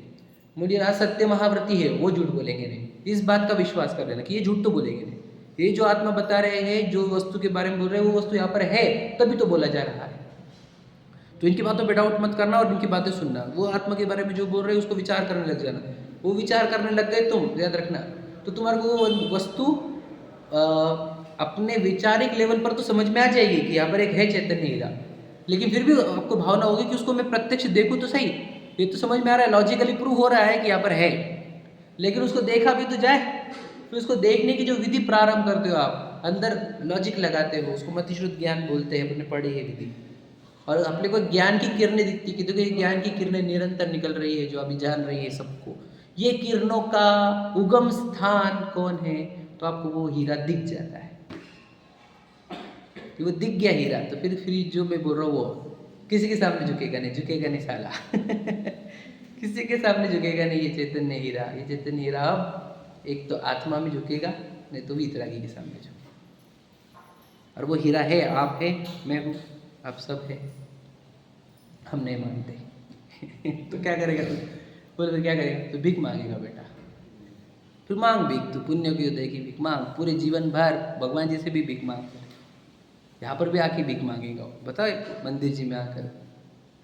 मुझे राज सत्य महाव्रती है, वो झूठ बोलेंगे नहीं। इस बात का विश्वास कर लेना कि ये झूठ तो बोलेंगे नहीं। ये जो आत्मा बता रहे हैं, जो वस्तु के बारे में बोल रहे हैं, वो वस्तु यहाँ पर है, तभी तो बोला जा रहा है। तो इनकी बातों पे डाउट मत करना और इनकी बातें सुनना। वो आत्मा के बारे में जो बोल रहे हैं उसको विचार करने लग जाना। वो विचार करने लग गए तुम, याद रखना, तो तुम्हारे को वो वस्तु अपने विचारिक लेवल पर तो समझ में आ जाएगी कि यहाँ पर एक है चैतन्य हीरा। लेकिन फिर भी आपको भावना होगी कि उसको मैं प्रत्यक्ष देखूँ तो सही। ये तो समझ में आ रहा है, लॉजिकली प्रूव हो रहा है कि यहाँ पर है, लेकिन उसको देखा भी तो जाए। फिर उसको देखने की जो विधि प्रारंभ करते हो आप, अंदर लॉजिक लगाते हो, उसको मतिश्रुत ज्ञान बोलते हैं, अपने पढ़ी है विधि। और अपने को ज्ञान की किरणें दिखती कि देखो ये ज्ञान की किरणें निरंतर निकल रही है, जो अभी जान रही है सबको। ये किरणों का उगम स्थान कौन है? तो आपको वो हीरा दिख जाता है। वो दिख गया हीरा, तो फिर जो मैं बोल रहा हूँ वो किसी के सामने झुकेगा नहीं साला। किसी के सामने झुकेगा नहीं। ये चैतन्य हीरा अब एक तो आत्मा में झुकेगा, नहीं तो वीतरागी के सामने झुकेगा। और वो हीरा है, आप है, मैं हूँ, आप सब है। हम नहीं मानते। तो क्या करेगा तू? बोले तो क्या करेगा? तो भीख मांगेगा बेटा। फिर मांग भीख, तू पुण्य की उदय की भीख मांग। पूरे जीवन भर भगवान जी से भी भीख मांग, यहाँ पर भी आके भीख मांगेगा। बताओ मंदिर जी में आकर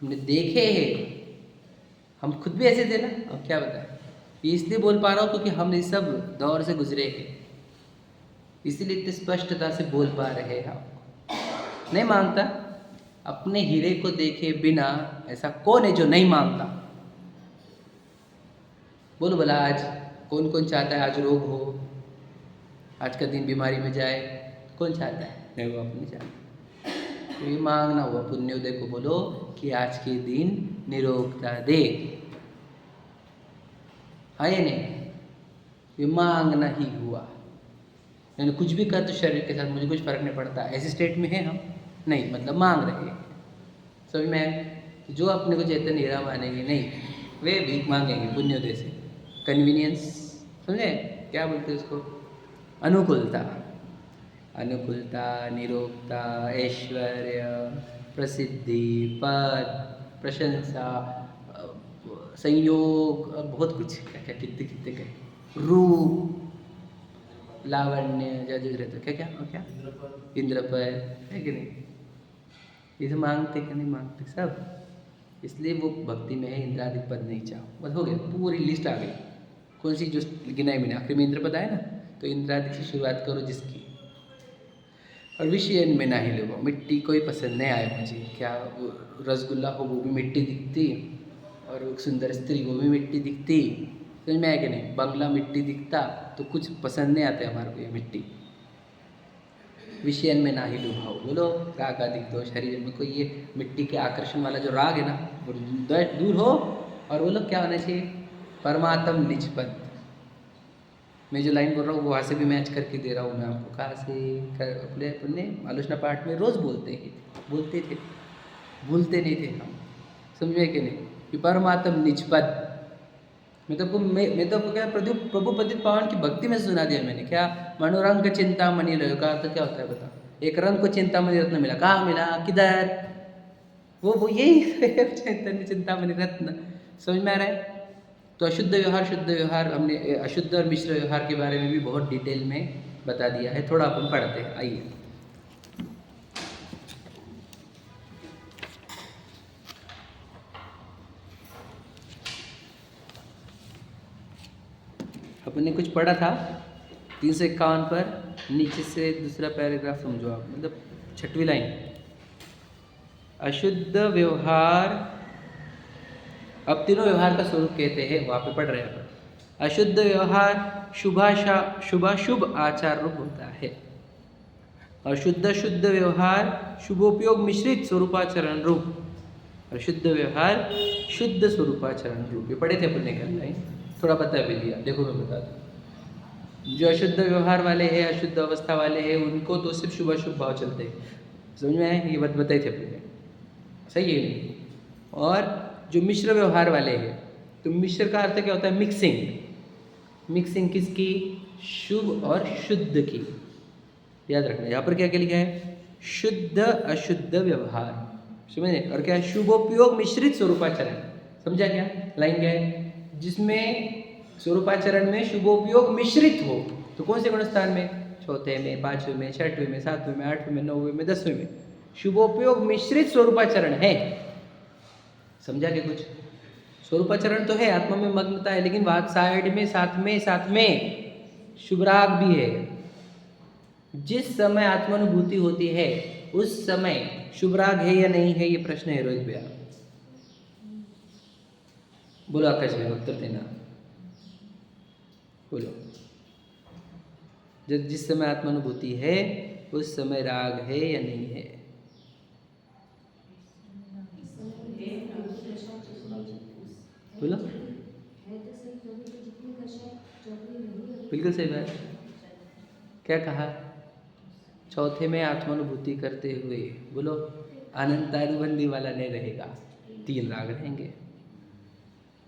हमने देखे हैं, हम खुद भी ऐसे थे ना, अब क्या बताएं। ये इसलिए बोल पा रहा हूँ क्योंकि हम इस सब दौर से गुजरे हैं, इसीलिए इतनी स्पष्टता से बोल पा रहे हैं। आप नहीं मांगता, अपने हीरे को देखे बिना ऐसा कौन है जो नहीं मांगता? बोलो भला, आज कौन कौन चाहता है आज रोग हो, आज का दिन बीमारी में जाए? कौन चाहता है? नहीं, वो अपनी चाहता। तो ये मांगना हुआ पुण्योदय को, बोलो कि आज के दिन निरोगता दे। हाँ या नहीं? ये मांगना ही हुआ। यानी कुछ भी कर तो शरीर के साथ मुझे कुछ फर्क नहीं पड़ता, ऐसे स्टेट में है हम नहीं, मतलब मांग रहे हैं। समझ में आए? जो अपने को चैतन्य हीरा मानेंगे नहीं, वे भीख मांगेंगे पुण्योदय से। कन्वीनियंस, समझे क्या बोलते हैं उसको? अनुकूलता। अनुकूलता, निरोगता, ऐश्वर्य, प्रसिद्धि, पद, प्रशंसा, संयोग, और बहुत कुछ, क्या क्या कितने कितने के, रूप, लावण्य, जज रहते क्या क्या और क्या, इंद्रपद, है कि नहीं? ये तो मांगते कि नहीं मांगते सब, इसलिए वो भक्ति में है। इंद्रादि पद नहीं चाहो, बस हो गया, पूरी लिस्ट आ गई। कौन सी जो गिनाई मैंने, आखिर में इंद्रपद आए ना, तो इंद्रादि से शुरुआत करो जिसकी। और विषय में ना ही लो, मिट्टी कोई पसंद नहीं आए मुझे, क्या वो रसगुल्ला हो वो भी मिट्टी दिखती, और एक सुंदर स्त्री वो भी मिट्टी दिखती, समझ में आया कि नहीं? बंगला मिट्टी दिखता, तो कुछ पसंद नहीं आते हमारे को ये मिट्टी। विषयन में ना ही लुभाओ, बोलो राग आदि दोष शरीर में कोई, ये मिट्टी के आकर्षण वाला जो राग है ना, वो दूर हो। और वो लोग क्या होना चाहिए? परमात्म निज पद। मैं जो लाइन बोल रहा हूँ वो वहाँ से भी मैच करके दे रहा हूँ मैं आपको। कहाँ से? अपने आलोचना पाठ में रोज़ बोलते थे, भूलते नहीं थे हम, समझे कि नहीं? कि परमात्म निज पद। मैं तो आपको क्या प्रभु पतित पावन की भक्ति में सुना दिया मैंने। क्या? मनोरंग चिंतामणि रत्न का अर्थ क्या होता है बताओ? एक रंग को चिंतामणि रत्न मिला, कहाँ मिला, किधर? वो यही चैतन्य चिंतामणि रत्न। समझ में आ रहा है? तो अशुद्ध व्यवहार, शुद्ध व्यवहार, हमने अशुद्ध और मिश्र व्यवहार के बारे में भी बहुत डिटेल में बता दिया है। थोड़ा अपन पढ़ते हैं, आइए। अपन ने कुछ पढ़ा था 351 पर, नीचे से दूसरा पैराग्राफ समझो आप, मतलब 6वीं लाइन। अशुद्ध व्यवहार, अब तीनों व्यवहार का स्वरूप कहते हैं, वहाँ पे पढ़ रहे हैं अपन। अशुद्ध व्यवहार शुभाशुभ आचार रूप होता है, और शुद्ध व्यवहार शुभोपयोग मिश्रित स्वरूपाचरण रूप, और शुद्ध व्यवहार शुद्ध स्वरूपाचरण रूप। ये पढ़े थे अपन ने कल लाइन, थोड़ा पता भी लिया। देखो मैं बता दूँ, जो अशुद्ध व्यवहार वाले हैं, अशुद्ध अवस्था वाले हैं, उनको तो सिर्फ शुभ अशुभ भाव चलते हैं। समझ में आए? ये बात बताई थे अपने, सही है नहीं? और जो मिश्र व्यवहार वाले हैं, तो मिश्र का अर्थ क्या होता है? मिक्सिंग किसकी? शुभ और शुद्ध की। याद रखना, यहाँ पर क्या क्या लिखा है? शुद्ध अशुद्ध व्यवहार, समझे? और क्या? शुभोपयोग मिश्रित स्वरूपाचरण। समझा क्या लाइन क्या है? जिसमें स्वरूपाचरण में शुभोपयोग मिश्रित हो, तो कौन से गुण स्थान में? चौथे में, 5वें में, 6वें में, 7वें में, 8वें में, 9वें में, 10वें में शुभोपयोग मिश्रित स्वरूपाचरण है। समझा क्या कुछ? स्वरूपाचरण तो है, आत्मा में मग्नता है, लेकिन बात साइड में साथ में शुभराग भी है। जिस समय आत्मानुभूति होती है उस समय शुभराग है या नहीं है, ये प्रश्न है रोहित भैया। बोलो आकाश भाई, उत्तर देना, बोलो। जब जिस समय आत्मानुभूति है उस समय राग है या नहीं है? बोलो। बिल्कुल सही बात। क्या कहा? चौथे में आत्मानुभूति करते हुए, बोलो, अनंतानुबंधी वाला नहीं रहेगा, 3 राग रहेंगे।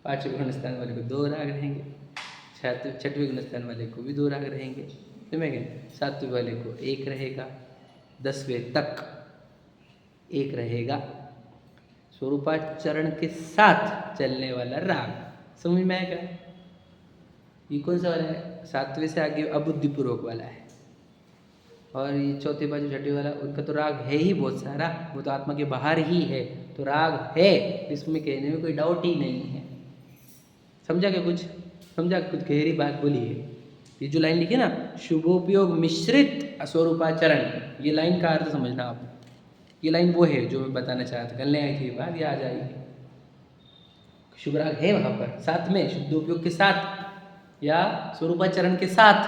5वें गुण स्थान वाले को 2 राग रहेंगे, 6वें गुण स्थान वाले को भी 2 राग रहेंगे, समझेंगे? 7वें वाले को 1 रहेगा, 10वें तक 1 रहेगा। स्वरूपाचरण के साथ चलने वाला राग, समझ में आएगा? ये कौन सा वाला है? 7वें से आगे अबुद्धिपूर्वक वाला है, और ये चौथे बाजू 6वीं वाला, उनका तो राग है ही बहुत सारा, वो तो आत्मा के बाहर ही है, तो राग है, इसमें कहने में कोई डाउट ही नहीं है। समझा क्या कुछ? समझा कुछ गहरी बात बोली है? ये जो लाइन लिखी ना, शुभोपयोग मिश्रित स्वरूपाचरण, ये लाइन का अर्थ समझना आप। ये लाइन वो है जो मैं बताना चाहता था, कल नहीं आई थी बात, ये आ जाएगी। शुभ राग है वहाँ पर, साथ में शुद्धोपयोग के साथ या स्वरूपाचरण के साथ।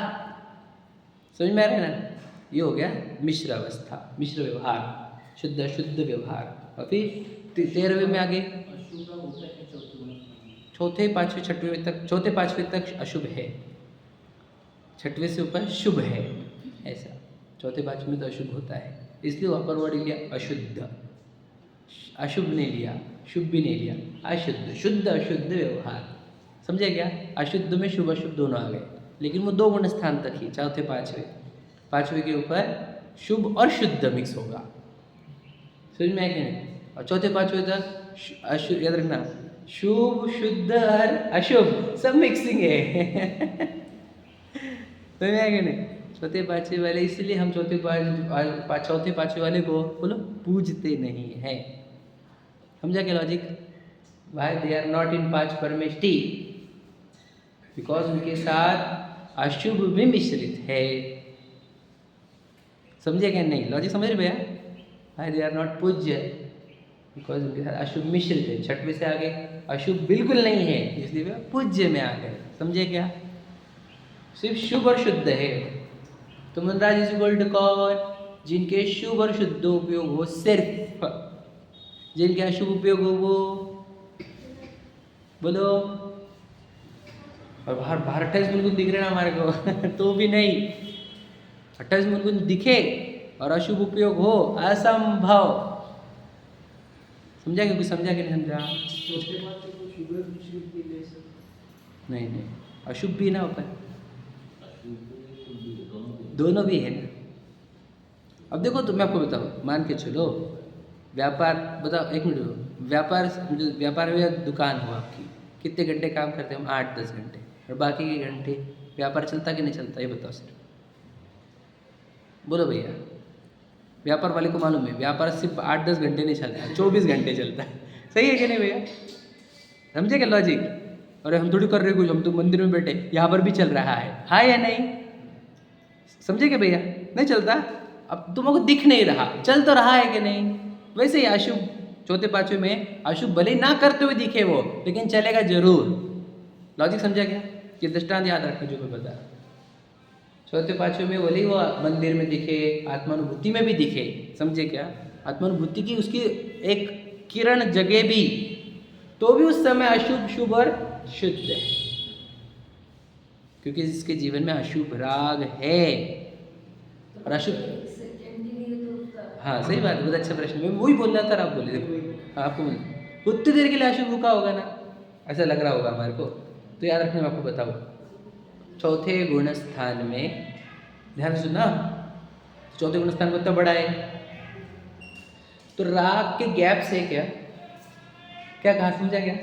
समझ में आ रहा है ना? ये हो गया मिश्र अवस्था, मिश्र व्यवहार, शुद्ध अशुद्ध व्यवहार। और फिर 13वें में आगे चौथे पांचवें छठवें तक, चौथे पांचवें तक अशुभ है, छठवें से ऊपर शुभ है, ऐसा। चौथे पांचवें में तो अशुभ होता है, इसलिए वहाँ पर वर्ड लिया अशुद्ध। अशुभ नहीं लिया, शुभ भी नहीं लिया, अशुद्ध, शुद्ध अशुद्ध व्यवहार। समझे क्या? अशुद्ध में शुभ अशुभ दोनों आ गए, लेकिन वो 2 गुण स्थान तक ही, चौथे पांचवें के ऊपर शुभ और शुद्ध मिक्स होगा। समझ में आया कि नहीं? और चौथे पांचवें तक अशुभ, याद रखना, शुभ शुद्ध और अशुभ सब मिक्सिंग है। समझ में आया कि नहीं? चौथे पांचवें वाले, इसलिए हम चौथे पांचवें वाले को बोलो पूजते नहीं हैं। समझा क्या logic? Why they are not in पांच परमेष्टि? बिकॉज उनके साथ अशुभ भी मिश्रित है। समझे क्या? नहीं लॉजिक समझ रहे भैया? वाई दे आर नॉट पूज्य? बिकॉज उनके साथ अशुभ मिश्रित है। छठवें से आगे अशुभ बिल्कुल नहीं है, इसलिए वे पूज्य में आ गए। समझे क्या? सिर्फ शुभ और शुद्ध है। तो मनराज इज इक्वल टू कौन? जिनके शुभ और शुद्ध उपयोग हो, सिर्फ जिनके अशुभ उपयोग हो वो बोलो। और बाहर 28 मुलगुन दिख रहे ना हमारे को तो भी नहीं, 28 मुलगुन दिखे और अशुभ उपयोग हो, असंभव। समझा? क्योंकि समझा कि नहीं समझा? नहीं नहीं, अशुभ भी ना होता है, दोनों भी है ना। अब देखो, तो मैं आपको बताऊँ, मान के चलो व्यापार, बताओ एक मिनट, व्यापार या दुकान हो आपकी, कितने घंटे काम करते हैं हम? 8-10 घंटे। और बाकी के घंटे व्यापार चलता कि नहीं चलता, ये बताओ सर। बोलो भैया, व्यापार वाले को मालूम है व्यापार सिर्फ 8-10 घंटे नहीं चलता है, 24 घंटे चलता है। सही है कि नहीं भैया? समझे क्या लॉजिक? अरे हम थोड़ी कर रहे कुछ, हम तो मंदिर में बैठे, यहाँ पर भी चल रहा है या नहीं? समझे क्या भैया? नहीं चलता। अब तुमको दिख नहीं रहा, चल तो रहा है कि नहीं? वैसे ही अशुभ, चौथे पांचवें में अशुभ भले ना करते हुए दिखे वो, लेकिन चलेगा जरूर। लॉजिक समझा क्या? ये दृष्टांत याद रखना जो मैं बता। चौथे पांचवें में भले ही वो मंदिर में दिखे, आत्मानुभूति में भी दिखे। समझे क्या? आत्मानुभूति की उसकी एक किरण जगे भी, तो भी उस समय अशुभ शुभ और शुद्ध है, क्योंकि इसके जीवन में अशुभ राग है और अशुभ। हाँ सही बात, बहुत अच्छा प्रश्न। मैं वही बोल रहा था, आप बोले। देखो आपको उतनी देर के लिए अशुभ रुका होगा ना, ऐसा लग रहा होगा हमारे को। तो याद रखने में आपको बताओ, चौथे गुण स्थान में, ध्यान से सुनना, चौथे गुण स्थान कितना बड़ा है? तो राग के गैप से क्या क्या कहा? समझा क्या?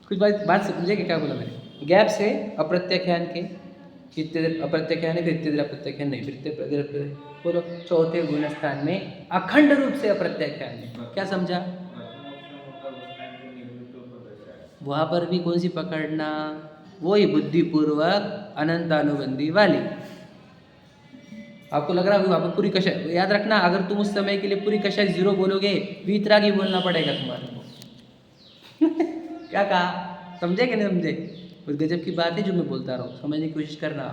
कुछ बात समझे क्या बोला मैंने? गैप से अप्रत्याख्यान के, कितने देर अप्रत्याख्यान है, कितने देर अप्रत्याख्यान नहीं, फिर बोलो। चौथे गुण स्थान में अखंड रूप से अप्रत्याख्यान है। क्या समझा? वहां पर भी कौन सी पकड़ना? वही बुद्धिपूर्वक अनंतानुबंधी वाली। आपको लग रहा है वहां पर पूरी कषाय, याद रखना, अगर तुम उस समय के लिए पूरी कषाय 0 बोलोगे, वीतरागी बोलना पड़ेगा तुम्हारे को। क्या कहा? समझे कि नहीं समझे? कुछ गजब की बात है जो मैं बोलता रहा हूँ, समझने की कोशिश करना।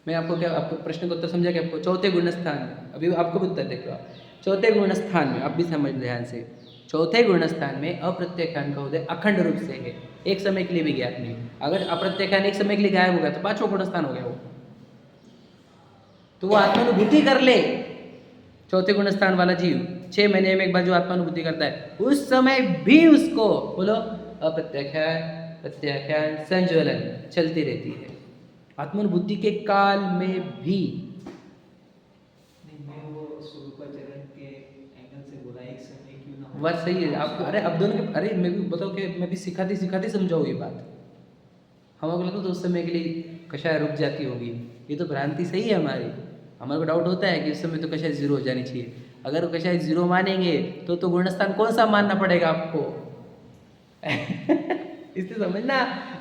मैं आपको क्या, आपको प्रश्न को उत्तर समझा क्या? आपको चौथे गुण स्थान में, अभी आपको भी उत्तर देख रहा हूँ। चौथे गुण स्थान में, आप भी समझ ध्यान से, चौथे गुण स्थान में अप्रत्याख्यान का उदय अखंड रूप से है, एक समय के लिए भी गैप नहीं। अगर अप्रत्याख्यान एक समय के लिए गायब हो गया तो 5वां गुण स्थान हो गया वो। तो वो आत्मानुभूति कर ले, चौथे गुण स्थान वाला जीव 6 महीने में एक बार जो आत्मानुभूति करता है, उस समय भी उसको बोलो अप्रत्याख्यान प्रत्याख्यान संज्वलन चलती रहती है, आत्मानुभूति के काल में भी। बात सही है आपको। अरे अब दोनों के, अरे मैं भी बताओ कि मैं भी सिखाते सिखाते समझाऊँ ये बात। हमको लगता तो उस समय के लिए कषाय रुक जाती होगी, ये तो भ्रांति सही है हमारी। हमारे को डाउट होता है कि उस समय तो कषाय 0 हो जानी चाहिए, अगर कषाय 0 मानेंगे तो गुणस्थान कौन सा मानना पड़ेगा आपको? इसलिए समझना,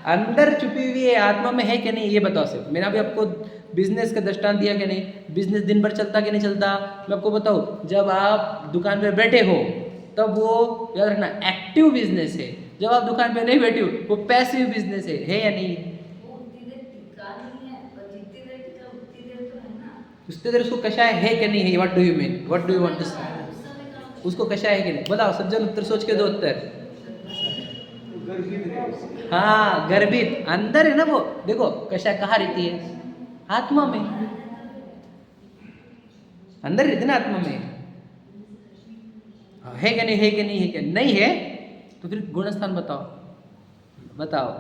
अंदर छुपी हुई है, आत्मा में है कि नहीं ये बताओ सिर्फ। मैंने अभी आपको बिजनेस का दृष्टांत दिया कि नहीं, बिजनेस दिन भर चलता कि नहीं चलता? मैं आपको बताऊं, जब आप दुकान पे बैठे हो तब वो याद रखना एक्टिव बिजनेस है, जब आप दुकान पे नहीं बैठे हो वो पैसिव बिजनेस है या नहीं? उतनी देर उसको कषाय है कि नहीं है? What do you mean, what do you want to say? उसको कषाय है कि नहीं बताओ सज्जन, उत्तर सोच के दो उत्तर। हाँ गर्भित, अंदर है ना वो। देखो कषाय कहाँ रहती है? आत्मा में, अंदर रहती है ना आत्मा में। है कि नहीं, है कि नहीं, है कि नहीं है? तो फिर गुणस्थान बताओ, बताओ।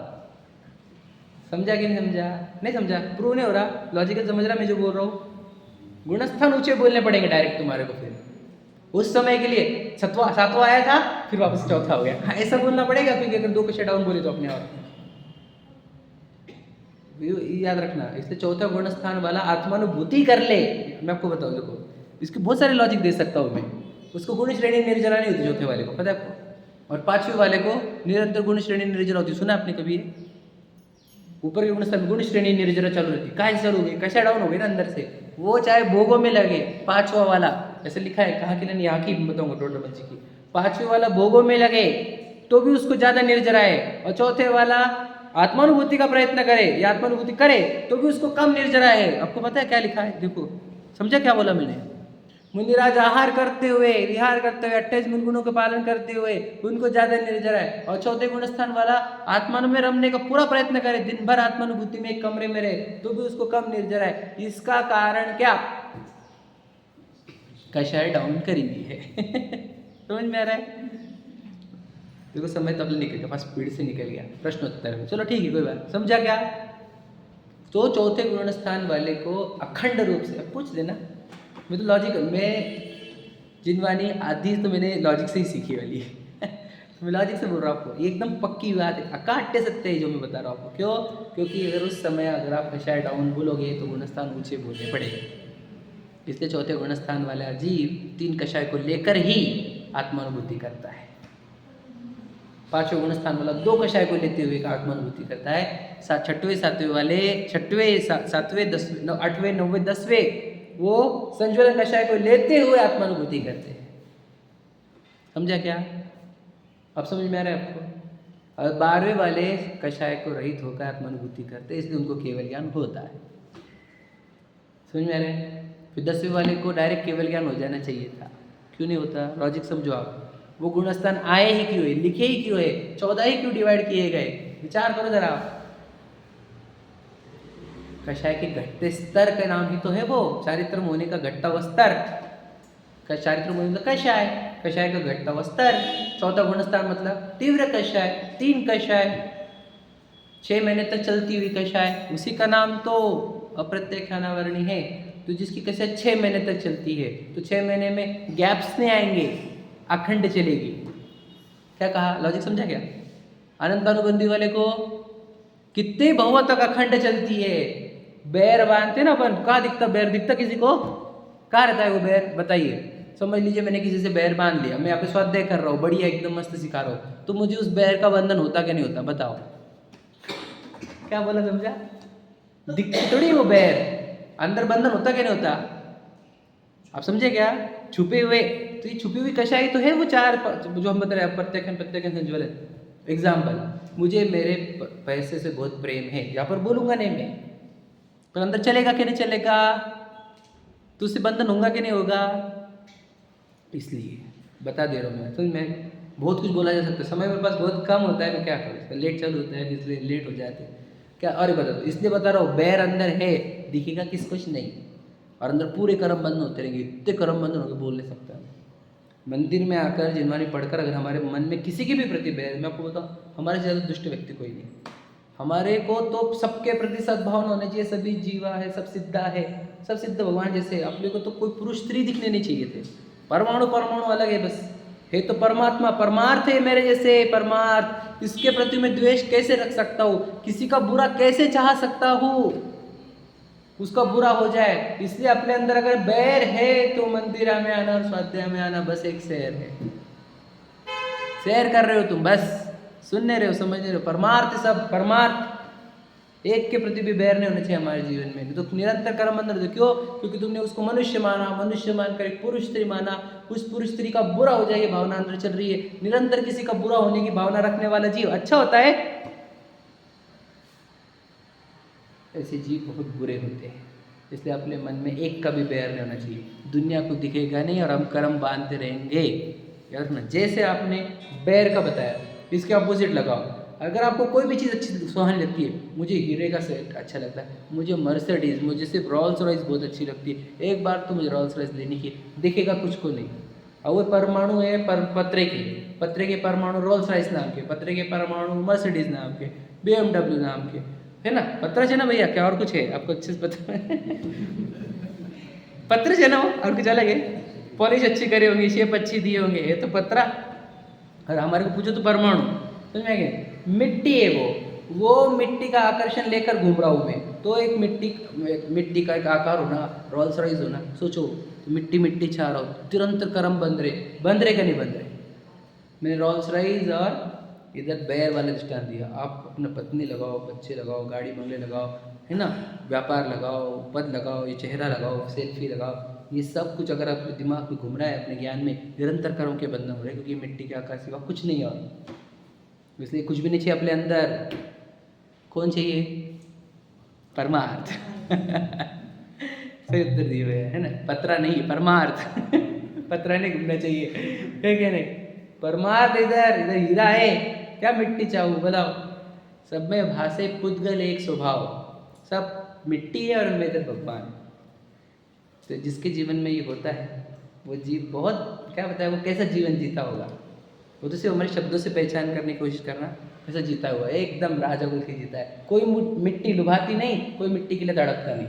समझा कि नहीं समझा? नहीं समझा, प्रूव नहीं हो रहा, लॉजिकल समझ रहा मैं जो बोल रहा हूँ? गुणस्थान ऊंचे बोलने पड़ेंगे डायरेक्ट तुम्हारे को। फिर उस समय के लिए सातवां आया था, फिर वापस चौथा हो गया। हाँ, ऐसा बोलना पड़ेगा, क्योंकि अगर 2 कषाय डाउन बोले तो अपने आप याद रखना। इसलिए चौथा गुणस्थान वाला आत्मानुभूति कर ले। मैं आपको बताऊं, देखो इसके बहुत सारे लॉजिक दे सकता हूँ मैं। उसको गुण श्रेणी निर्जरा नहीं होती चौथे वाले को, पता है आपको? और 5वें वाले को निरंतर गुण श्रेणी निर्जरा होती। सुना आपने कभी? ऊपर के गुणस्थान गुण श्रेणी निर्जरा चालू रहती। काय चालू हो गई, कषाय डाउन हो गई ना अंदर से, वो चाहे भोगों में लगे। 5वां वाला ऐसे लिखा है, कहाँ की नहीं, यहाँ की बताऊंगा, टोटल बच्ची की। 5वें वाला भोगों में लगे तो भी उसको ज्यादा निर्जरा है, और चौथे वाला आत्मानुभूति का प्रयत्न करे या आत्मानुभूति करे तो भी उसको कम निर्जरा है। आपको पता है क्या लिखा है? देखो, समझा क्या बोला मैंने? मुनिराज आहार करते हुए, विहार करते हुए, 28 मूल गुणों का पालन करते हुए उनको ज्यादा निर्जरा है, और चौथे गुणस्थान वाला आत्मा में रमने का पूरा प्रयत्न करे, दिन भर आत्मानुभूति में एक कमरे में रहे तो भी उसको कम निर्जरा है। इसका कारण क्या? कषाय डाउन करी हुई है। समझ में आ रहा है? देखो समय तो अपने निकल गया, फर्स्ट स्पीड से निकल गया प्रश्नोत्तर में। चलो ठीक है, कोई बात। समझा क्या? तो चौथे गुणस्थान वाले को अखंड रूप से, अब पूछ देना, मैं तो लॉजिक, मैं जिनवानी आधी तो मैंने लॉजिक से ही सीखी वाली है। तो मैं लॉजिक से बोल रहा हूँ आपको, ये एकदम पक्की बात है, अकाट्य सत्य है जो मैं बता रहा हूँ आपको। क्यों? क्योंकि अगर उस समय अगर आप कषाय डाउन बोलोगे तो गुणस्थान ऊंचे बोलने पड़ेगा। इसलिए चौथे गुणस्थान वाला जीव 3 कषाय को लेकर ही आत्मानुभूति करता है। 5वें गुणस्थान वाला 2 कषाय को लेते हुए आत्मानुभूति करता है। 6वें 7वें वाले 6वें 7वें 10वें 8वें 9वें 10वें वो संज्वलन कषाय को लेते हुए आत्मानुभूति करते हैं। समझा क्या? अब समझ में आ रहा है आपको? और 12वें वाले कषाय को रहित होकर आत्मानुभूति करते हैं, इसलिए उनको केवल ज्ञान होता है। समझ में आ रहा है? फिर 10वें वाले को डायरेक्ट केवल ज्ञान हो जाना चाहिए था, क्यों नहीं होता? लॉजिक समझो आप। वो गुणस्थान आए ही क्यों है, लिखे ही क्यों है, 14 ही क्यों डिवाइड किए गए? विचार करो जरा। कषाय के घटते स्तर का नाम ही तो है वो, चारित्र होने का घटता हुआ स्तर। चारित्र होने का कषाय, कषाय का घटता हुआ स्तर। चौथा गुणस्थान मतलब तीव्र कषाय, 3 कषाय, 6 महीने तक चलती हुई कषाय, उसी का नाम तो अप्रत्याख्यानावरणी है। तो जिसकी कषाय 6 महीने तक चलती है तो 6 महीने में गैप्स नहीं आएंगे, अखंड चलेगी। क्या कहा? लॉजिक समझा क्या? अनंतानुबंधी वाले को कितने बहुओं तक अखंड चलती है। बैर बांधते ना अपन, कहाँ दिखता बैर? दिखता किसी को? कहाँ रहता है वो बैर? बताइए। समझ लीजिए मैंने किसी से बैर बांध लिया, मैं यहाँ पे स्वाध्याय कर रहा हूँ, बढ़िया एकदम मस्त सिखा रहा हूँ, तो मुझे उस बैर का बंधन होता क्या नहीं होता? बताओ। क्या बोला, समझा? दिखती थोड़ी वो बैर, अंदर बंधन होता क्या नहीं होता? आप समझे क्या? छुपे हुए, तो ये छुपी हुई कषाय तो है वो 4 जो हम बता रहे हैं, प्रत्येकन संज्वलन। एग्जाम्पल, मुझे मेरे पैसे से बहुत प्रेम है, यहाँ पर बोलूँगा नहीं मैं, पर अंदर चलेगा कि नहीं चलेगा? तो उससे बंधन होगा कि नहीं होगा? इसलिए बता दे रहा हूँ मैं। तो मैं बहुत कुछ बोला जा सकता है, समय मेरे पास बहुत कम होता है, मैं क्या करूँ? लेट चालू होता है इसलिए लेट हो जाते हैं क्या? अरे बता दो, इसलिए बता रहा हूँ, बैर अंदर है, दिखेगा किस कुछ नहीं, और अंदर पूरे कर्म बंद होते रहेंगे। इतने कर्म बंधन होकर बोल नहीं सकता। मंदिर में आकर जिनवानी पढ़कर अगर हमारे मन में किसी की भी प्रति बैर, मैं आपको बताऊँ, हमारे से ज़्यादा दुष्ट व्यक्ति कोई नहीं। हमारे को तो सबके प्रति सद्भावना होना चाहिए, सभी जीवा है, सब सिद्धा है, सब सिद्ध भगवान जैसे। अपने को तो कोई पुरुष स्त्री दिखने नहीं चाहिए थे। परमाणु परमाणु अलग है, बस है तो परमात्मा, परमार्थ है मेरे जैसे परमार्थ। इसके प्रति मैं द्वेष कैसे रख सकता हूँ? किसी का बुरा कैसे चाह सकता हूँ? उसका बुरा हो जाए। इसलिए अपने अंदर अगर बैर है तो मंदिर में आना और स्वाध्याय में आना बस एक सैर है। सैर कर रहे हो तुम, बस सुन नहीं रहे हो, समझ नहीं रहे हो। परमार्थ सब परमार्थ एक के प्रति भी बैर नहीं होना चाहिए हमारे जीवन में। तो निरंतर कर्म बंधन दो। क्यों? क्योंकि तुमने उसको मनुष्य माना, मनुष्य मानकर एक पुरुष स्त्री माना, उस पुरुष स्त्री का बुरा हो जाए ये भावना अंदर चल रही है। निरंतर किसी का बुरा होने की भावना रखने वाला जीव अच्छा होता है? ऐसे जीव बहुत बुरे होते हैं। इसलिए अपने मन में एक का भी बैर नहीं होना चाहिए। दुनिया को दिखेगा नहीं और हम कर्म बांधते रहेंगे। यार ना, जैसे आपने बैर का बताया, इसके अपोजिट लगाओ। अगर आपको कोई भी चीज़ अच्छी सुहानी लगती है, मुझे हीरे का सेट अच्छा लगता है, मुझे मर्सिडीज, मुझे सिर्फ रोल्स रॉयस बहुत अच्छी लगती है, एक बार तो मुझे रोल्स रॉयस लेनी की, दिखेगा कुछ को नहीं। और वो परमाणु है पत्रे के परमाणु रोल्स रॉयस नाम के, पत्रे के परमाणु मर्सिडीज नाम के, BMW नाम के, है ना। पत्र है ना भैया, क्या और कुछ है आपको अच्छे से पता है? पत्र है ना, और कुछ अलग है? पॉलिश अच्छी करे होंगे, शेप अच्छी दिए होंगे, ये तो पत्रा। और हमारे को पूछो तो परमाणु, समझ में आ गया? मिट्टी है वो मिट्टी का आकर्षण लेकर घूम रहा हूँ मैं। तो एक मिट्टी का एक आकार होना, रोल्स रॉयस होना, सोचो तो मिट्टी छा रहा हूँ, तुरंत कर्म बंद रहे का नहीं बंद रहे। मैंने रोल्स रॉयस और इधर बैर वाले दृष्टांत दिया। आप अपना पत्नी लगाओ, बच्चे लगाओ, गाड़ी बंगले लगाओ, है ना, व्यापार लगाओ, पद लगाओ, ये चेहरा लगाओ, सेल्फी लगाओ, ये सब कुछ अगर आपके दिमाग में घूम रहा है, अपने ज्ञान में निरंतर कर्म के बंधन हो रहे, क्योंकि मिट्टी के आकार सिवा कुछ नहीं और। इसलिए कुछ भी नहीं चाहिए अपने अंदर। कौन चाहिए? परमार्थ। सही उत्तर दिए हुए है ना, पत्रा नहीं, परमार्थ। पत्रा नहीं घूमना चाहिए, है क्या नहीं? परमार्थ इधर हीरा है, क्या मिट्टी चाहूँ बताओ? सब में भासे पुद्गल एक स्वभाव, सब मिट्टी है और मैं इधर भगवान। तो जिसके जीवन में ये होता है वो जीव बहुत, क्या बताया, वो कैसा जीवन जीता होगा। वो तो सिर्फ हमारे शब्दों से पहचान करने की कोशिश करना, कैसा जीता हुआ है, एकदम राजा बोल के जीता है। कोई मिट्टी लुभाती नहीं, कोई मिट्टी के लिए धड़कता नहीं,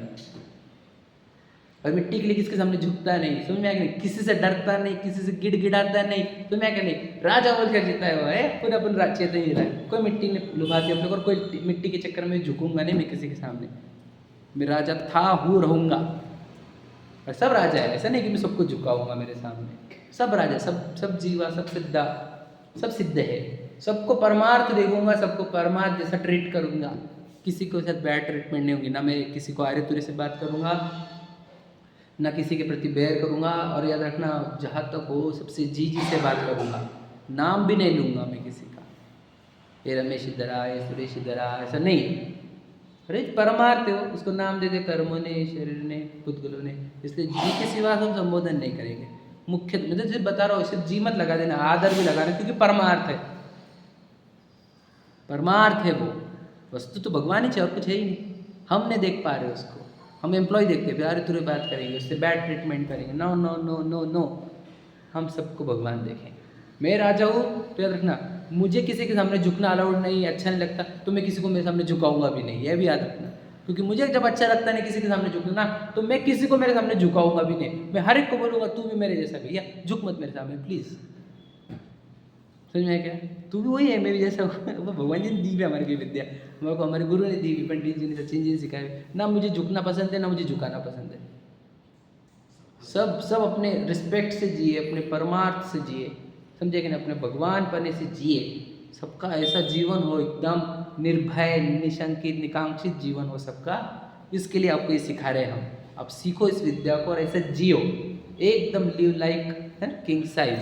और मिट्टी के लिए किसके सामने झुकता नहीं, समझ में आ गया? किसी से डरता नहीं, किसी से गिड़गिड़ाता नहीं, समझ में आ गया? नहीं, राजा बोल कर जीता हुआ है, पूरा अपन चेतन ही रहा है। कोई मिट्टी ने लुभाती अपने को, और कोई मिट्टी के चक्कर में झुकूंगा नहीं मैं किसी के सामने। मैं राजा था, हूँ, रहूँगा। और सब राजा है, ऐसा नहीं कि मैं सबको झुकाऊंगा मेरे सामने। सब राजा, सब जीवा, सब सिद्धा, सब सिद्ध है। सबको परमार्थ देखूंगा, सबको परमार्थ जैसा ट्रीट करूंगा। किसी के साथ बैड ट्रीटमेंट नहीं होगी, ना मैं किसी को आरे तुरे से बात करूंगा, ना किसी के प्रति बैर करूंगा। और याद रखना, जहाँ तक हो सबसे जी से बात करूंगा, नाम भी नहीं लूंगा मैं किसी का, ये रमेश इधर आ, ये सुरेश इधर आ, ऐसा नहीं। अरे परमार्थ हो, उसको नाम दे दे, कर्मों ने, शरीर ने, पुद्गलों ने। इसलिए जी के सिवा हम संबोधन नहीं करेंगे। मुख्य मैं तो सिर्फ बता रहा हूँ, सिर्फ जी मत लगा देना, आदर भी लगाना, क्योंकि परमार्थ है, परमार्थ है वो। वस्तु तो भगवान ही चाहिए और कुछ है ही नहीं। हम नहीं देख पा रहे उसको, हम एम्प्लॉय देखते हैं, प्यारे तुरे बात करेंगे, उससे बैड ट्रीटमेंट करेंगे। No no no no no, हम सबको भगवान देखें। मैं राजा हूँ तो याद रखना, मुझे किसी के सामने झुकना अलाउड नहीं, अच्छा नहीं लगता, तो मैं किसी को मेरे सामने झुकाऊंगा भी नहीं, यह भी याद रखना। क्योंकि मुझे जब अच्छा लगता नहीं किसी के सामने झुकना, तो मैं किसी को मेरे सामने झुकाऊंगा भी नहीं। मैं हर एक को बोलूँगा, तू भी मेरे जैसा भैया, झुक मत मेरे सामने प्लीज़। समझ में क्या? तू भी वही है, मैं भी जैसा हूँ। वो भगवान जी ने दी भी हमारी की विद्या, हमारे को हमारे गुरु ने दी भी, पंडित जी ने, सचिन जी ने सिखाया ना। मुझे झुकना पसंद है, ना मुझे झुकाना पसंद है। सब अपने रिस्पेक्ट से जिए, अपने परमार्थ से जिए, समझे कि ना, अपने भगवान पने से जिए। सबका ऐसा जीवन हो, एकदम निर्भय, निशंकित, निकांक्षित जीवन हो सबका। इसके लिए आपको ये सिखा रहे हैं हम। आप सीखो इस विद्या को और ऐसा जियो, एकदम लिव लाइक किंग साइज,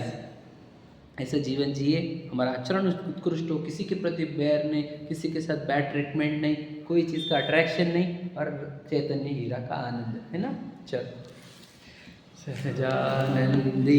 ऐसा जीवन जिए। हमारा आचरण उत्कृष्ट हो, किसी के प्रति बैर नहीं, किसी के साथ बैड ट्रीटमेंट नहीं, कोई चीज़ का अट्रैक्शन नहीं, और चैतन्य हीरा का आनंद, है ना। चलो, सहजानंदेषु